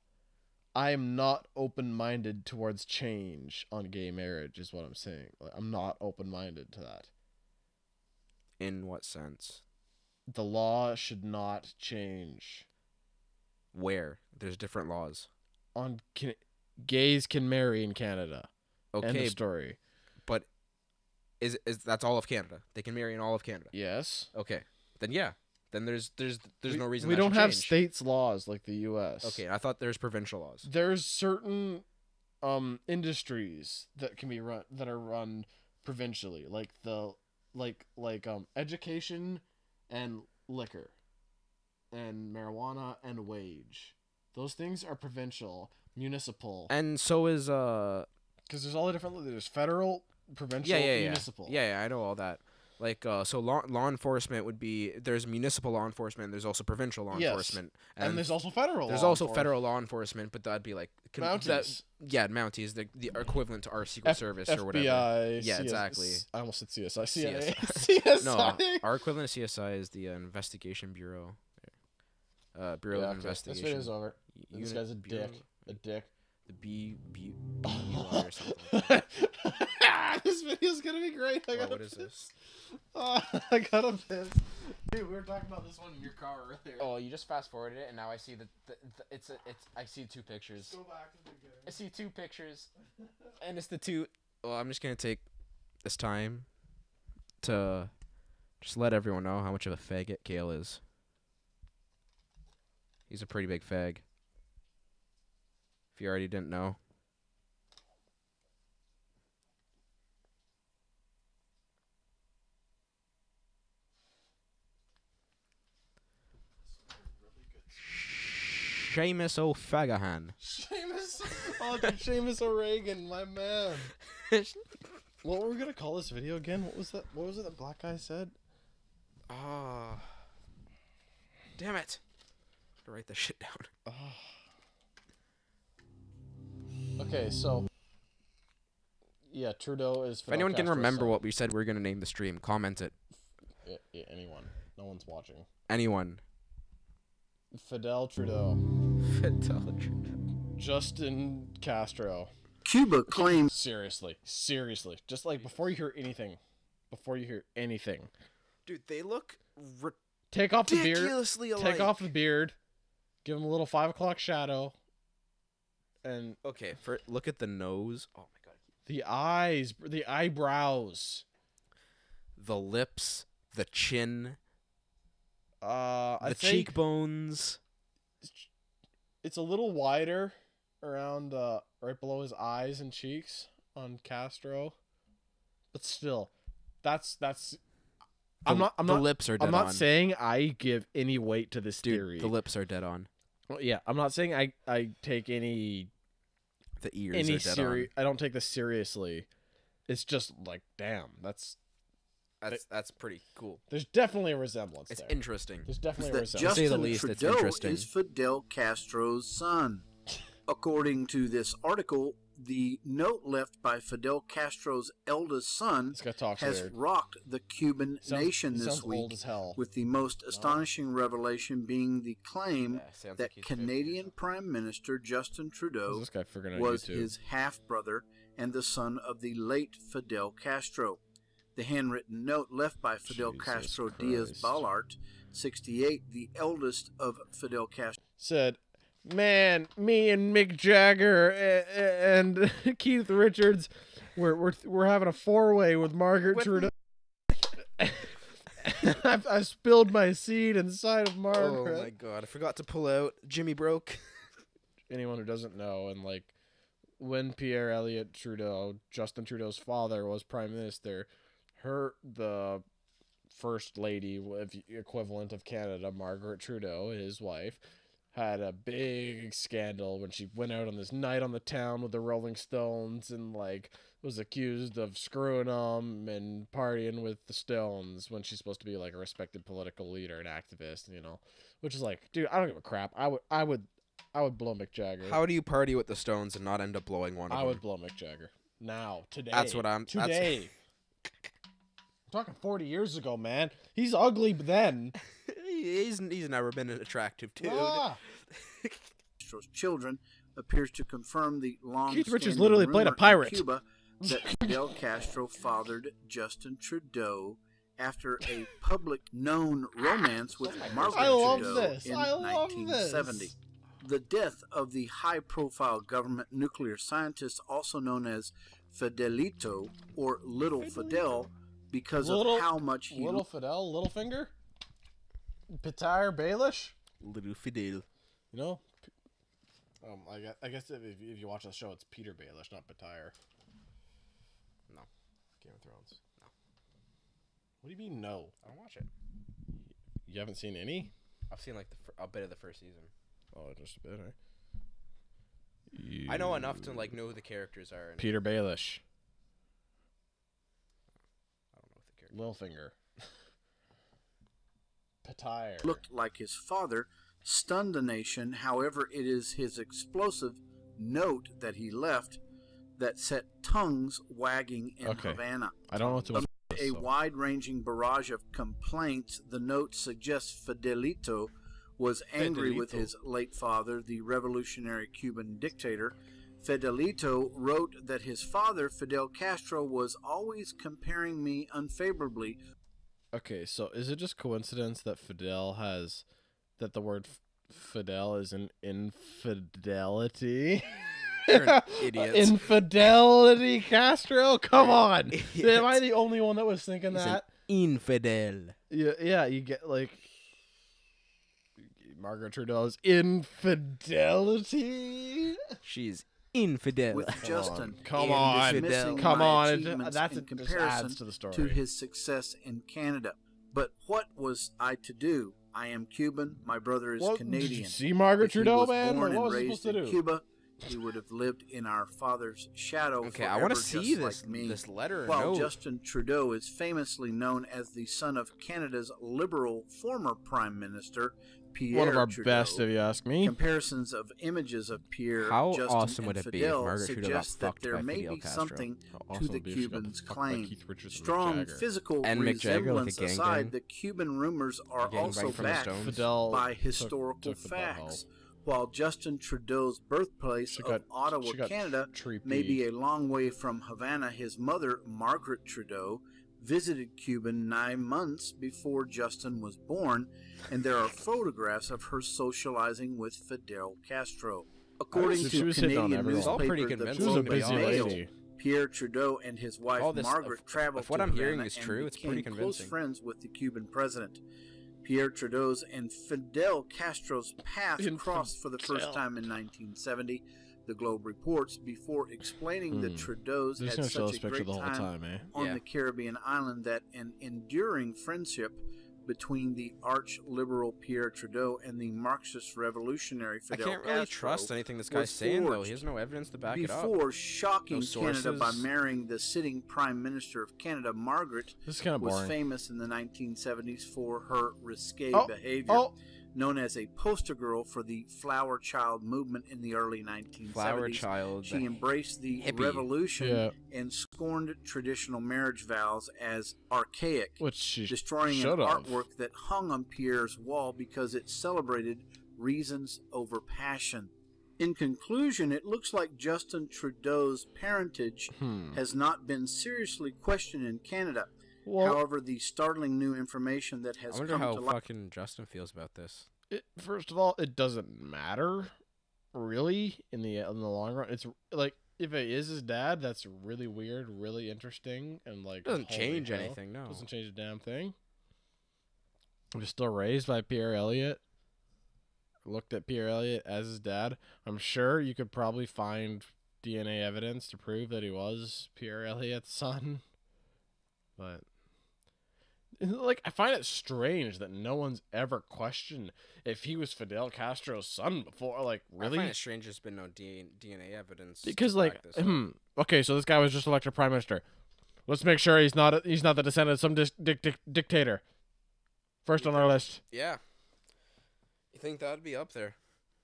I am not open-minded towards change on gay marriage. Is what I'm saying. Like, I'm not open-minded to that. In what sense? The law should not change. Where? There's different laws. Gays can marry in Canada. Okay. End of story. But is that's all of Canada? They can marry in all of Canada. Yes. Okay. Then yeah. Then there's no reason. We don't have states' laws like the U.S. Okay, I thought there's provincial laws. There's certain industries that can be run provincially, like education and liquor and marijuana and wage. Those things are provincial, municipal. And so is because there's all the different. There's federal, provincial, municipal. Yeah, I know all that. Like so, law enforcement would be there's municipal law enforcement. There's also provincial law enforcement, and there's also federal. There's also federal law enforcement, but that'd be like Mounties. Mounties, the equivalent to our Secret Service or whatever. FBI, yeah, exactly. I almost said CSI. CIA. CSI. No, our equivalent to CSI is the Investigation Bureau. Bureau of Investigation. This video's over. This guy's a dick. A dick. The B or something. This video's gonna be great. What is this? I got a piss. Dude, we were talking about this one in your car earlier. Oh, you just fast forwarded it, and now I see I see 2 pictures. Go back to the beginning. I see 2 pictures, and it's the 2. Well, I'm just gonna take this time to just let everyone know how much of a faggot Kale is. He's a pretty big fag. If you already didn't know. Seamus O'Fagahan. Seamus O'Regan, my man. What were we gonna call this video again? What was that? What was it that black guy said? Damn it. I have to write this shit down. Okay, so yeah, Trudeau is. If anyone can remember what we said we were gonna name the stream, comment it. Yeah, anyone. No one's watching. Anyone. Fidel Trudeau. Fidel Trudeau. Justin Castro. Cuba claims. Seriously. Just like before you hear anything. Dude, they look take off the beard. ridiculously alike. Take off the beard. Give him a little 5 o'clock shadow. And okay, look at the nose. Oh my god. The eyes, the eyebrows, the lips, the chin. The cheekbones. It's a little wider around right below his eyes and cheeks on Castro, but still, that's. I'm not. The lips are dead on. I'm not saying I give any weight to this Dude, theory. The lips are dead on. Well, yeah, I'm not saying I take any. The ears are dead on. I don't take this seriously. It's just like, damn, that's pretty cool. There's definitely a resemblance. It's there. interesting. There's definitely a resemblance. To say the least, Trudeau it's interesting. is Fidel Castro's son. According to this article, the note left by Fidel Castro's eldest son has rocked the Cuban nation this week, with the most astonishing revelation being the claim that Canadian Prime Minister Justin Trudeau was his half-brother and the son of the late Fidel Castro. The handwritten note left by Fidel Castro Diaz-Balart, 68, the eldest of Fidel Castro, said, "Man, me and Mick Jagger and Keith Richards, we're having a 4-way with Margaret Trudeau. I spilled my seed inside of Margaret. Oh my god, I forgot to pull out Jimmy Broke." Anyone who doesn't know, and like when Pierre Elliott Trudeau, Justin Trudeau's father, was prime minister, the first lady, equivalent of Canada, Margaret Trudeau, his wife, had a big scandal when she went out on this night on the town with the Rolling Stones and like was accused of screwing them and partying with the Stones when she's supposed to be like a respected political leader and activist, you know, which is like, dude, I don't give a crap. I would blow Mick Jagger. How do you party with the Stones and not end up blowing one of them? I would blow Mick Jagger today. That's what I'm today. I'm talking 40 years ago, man. He's ugly then. He's never been an attractive dude. Castro's children appears to confirm the long Keith Richards literally played a pirate. In Cuba that Fidel Castro fathered Justin Trudeau after a public known romance with Margaret Trudeau in 1970. The death of the high-profile government nuclear scientist, also known as Fidelito or Little Fidel, because of how much he... Little Fidel? Littlefinger? Petar Baelish? Little Fidel. You know? I guess if you watch the show, it's Peter Baelish, not Petar. No. Game of Thrones. No. What do you mean, no? I don't watch it. You haven't seen any? I've seen like a bit of the first season. Oh, just a bit, eh? I know enough to like know who the characters are. Peter Baelish. I don't know what the character. Littlefinger. Patire. Looked like his father, stunned the nation. However, it is his explosive note that he left that set tongues wagging in Havana. I don't know what to Amid a wide-ranging barrage of complaints, the note suggests Fidelito was angry with his late father, the revolutionary Cuban dictator. Fidelito wrote that his father, Fidel Castro, was always comparing me unfavorably. Okay, so is it just coincidence that that the word Fidel is an infidelity? You're an idiot. Infidelity, Castro? Come on. Idiot. Am I the only one that was thinking He's that? An infidel. Yeah, you get like Margaret Trudeau's infidelity. She's infidel. With Justin, Come on. That's in comparison to the story. To his success in Canada. But what was I to do? I am Cuban. My brother is Canadian. Did you see Margaret Trudeau, man? Born What and was he raised supposed to in do? Cuba. He would have lived in our father's shadow. Okay, I want to forever, see just like me. this letter. While Justin Trudeau is famously known as the son of Canada's Liberal former Prime Minister, Pierre One of our Trudeau, best, if you ask me. comparisons of images of Pierre, How Justin, awesome and would it be if Fidel Margaret Trudeau got suggest that fucked there by may Fidel be Castro? something How to awesome the would it be if she got Cubans' fucked by claim. Keith Richards and Mick Strong Jagger? physical And Mick Jagger, like a resemblance gang aside, bang? the Cuban rumors are gang also bang from the backed Stones? Fidel by took historical the butthole. facts. While Justin Trudeau's birthplace of Ottawa, Canada, may be a long way from Havana, his mother, Margaret Trudeau, visited Cuba 9 months before Justin was born, and there are photographs of her socializing with Fidel Castro. According to Canadian newspaper The Mail, Pierre Trudeau and his wife Margaret traveled to Havana and became close friends with the Cuban president. Pierre Trudeau's and Fidel Castro's paths crossed for the first time in 1970, the Globe reports, before explaining that Trudeau's had such a great time on the Caribbean island that an enduring friendship between the arch-liberal Pierre Trudeau and the Marxist revolutionary Fidel Castro. I can't really trust anything this guy's saying, though. He has no evidence to back it up. Before shocking Canada by marrying the sitting Prime Minister of Canada, Margaret was famous in the 1970s for her risque behavior. Known as a poster girl for the Flower Child movement in the early 1970s. Flower Child. She embraced the revolution and scorned traditional marriage vows as archaic, destroying an artwork that hung on Pierre's wall because it celebrated reasons over passion. In conclusion, it looks like Justin Trudeau's parentage has not been seriously questioned in Canada. However, the startling new information that has come to light... I wonder how fucking Justin feels about this. First of all, it doesn't matter, really, in the long run. It's like, if it is his dad, that's really weird, really interesting, and like... Doesn't change anything, no. Doesn't change a damn thing. He was still raised by Pierre Elliott. Looked at Pierre Elliott as his dad. I'm sure you could probably find DNA evidence to prove that he was Pierre Elliott's son. But... like, I find it strange that no one's ever questioned if he was Fidel Castro's son before. Like, really? I find it strange there's been no DNA evidence. Because, like, okay, so this guy was just elected prime minister. Let's make sure he's not the descendant of some dictator. First on our list. Yeah. You think that'd be up there?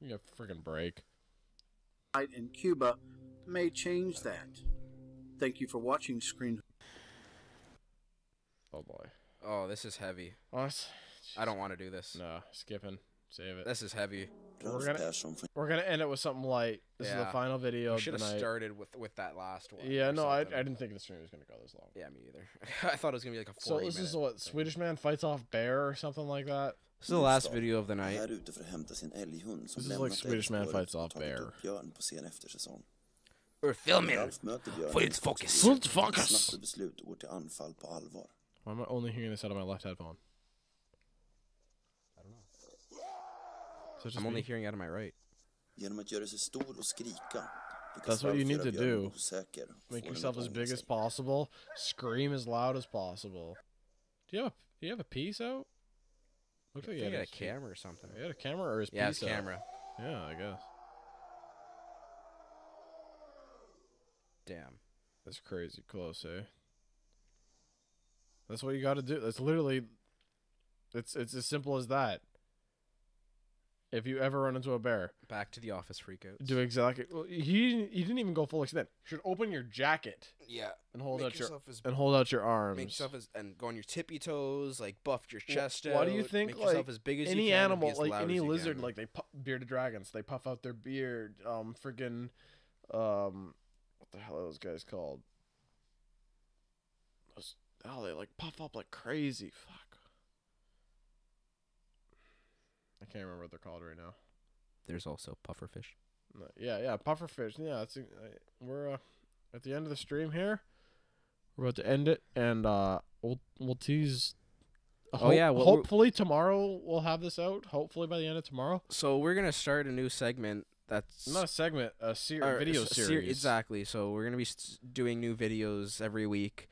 You freaking break. In Cuba may change that. Thank you for watching Screen. Oh boy. Oh, this is heavy. What? I don't want to do this. No, skipping. Save it. This is heavy. We're gonna end it with something light. This is the final video. We should have started with that last one. Yeah, no, I didn't think the stream was gonna go this long. Yeah, me either. I thought it was gonna be like a 40 minute. So this is what Swedish man fights off bear or something like that. This is the last video of the night. This is like Swedish man fights off bear. We're filming. Full focus. Full focus. Why am I only hearing this out of my left headphone? I don't know. I'm only hearing out of my right. That's what you need to do. Make yourself as big as possible. Scream as loud as possible. Do you have a piece out? Looks I like think he had a his- camera or something. He had a camera or his Yeah, his piece up. camera. Yeah, I guess. Damn. That's crazy close, eh? That's what you got to do. That's literally, it's as simple as that. If you ever run into a bear, Back to the office freakouts. do exactly. Well, he didn't even go full extent. You should open your jacket. Yeah. And hold Make out your yourself as- hold out your arms. Make yourself and go on your tippy toes, like buff your chest out. Why do you think make like yourself as big as any you can, and be animal, as like loud any as you lizard, can. like they bearded dragons, they puff out their beard. Friggin', what the hell are those guys called? They like puff up like crazy. Fuck. I can't remember what they're called right now. There's also pufferfish. Yeah, pufferfish. Yeah, that's we're at the end of the stream here. We're about to end it, and we'll tease. Hopefully tomorrow we'll have this out. Hopefully by the end of tomorrow. So we're gonna start a new segment. That's not a segment, a video series. Exactly. So we're gonna be doing new videos every week.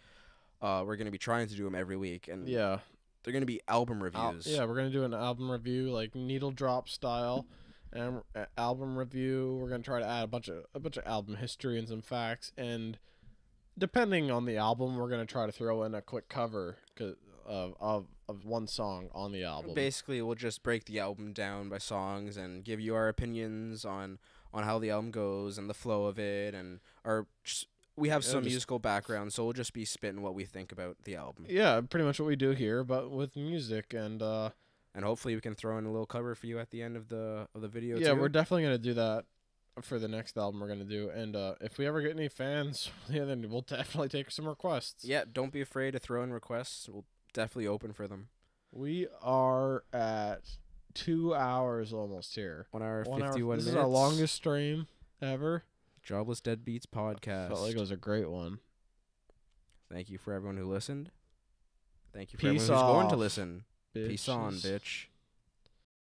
We're gonna be trying to do them every week, and yeah, they're gonna be album reviews. Yeah, we're gonna do an album review, like needle drop style, and album review. We're gonna try to add a bunch of album history and some facts, and depending on the album, we're gonna try to throw in a quick cover of one song on the album. Basically, we'll just break the album down by songs and give you our opinions on how the album goes and the flow of it, and we have some musical background, so we'll just be spitting what we think about the album. Yeah, pretty much what we do here, but with music, and hopefully we can throw in a little cover for you at the end of the video. Yeah, too. we're definitely gonna do that for the next album we're gonna do, and if we ever get any fans, yeah, then we'll definitely take some requests. Yeah, don't be afraid to throw in requests. We'll definitely open for them. We are at 2 hours almost here. 1 hour 51 minutes. This is our longest stream ever. Jobless Deadbeats Podcast. Felt like it was a great one. Thank you for everyone who listened. Thank you for Peace everyone who's going to off, listen. Peace on, bitches. bitch.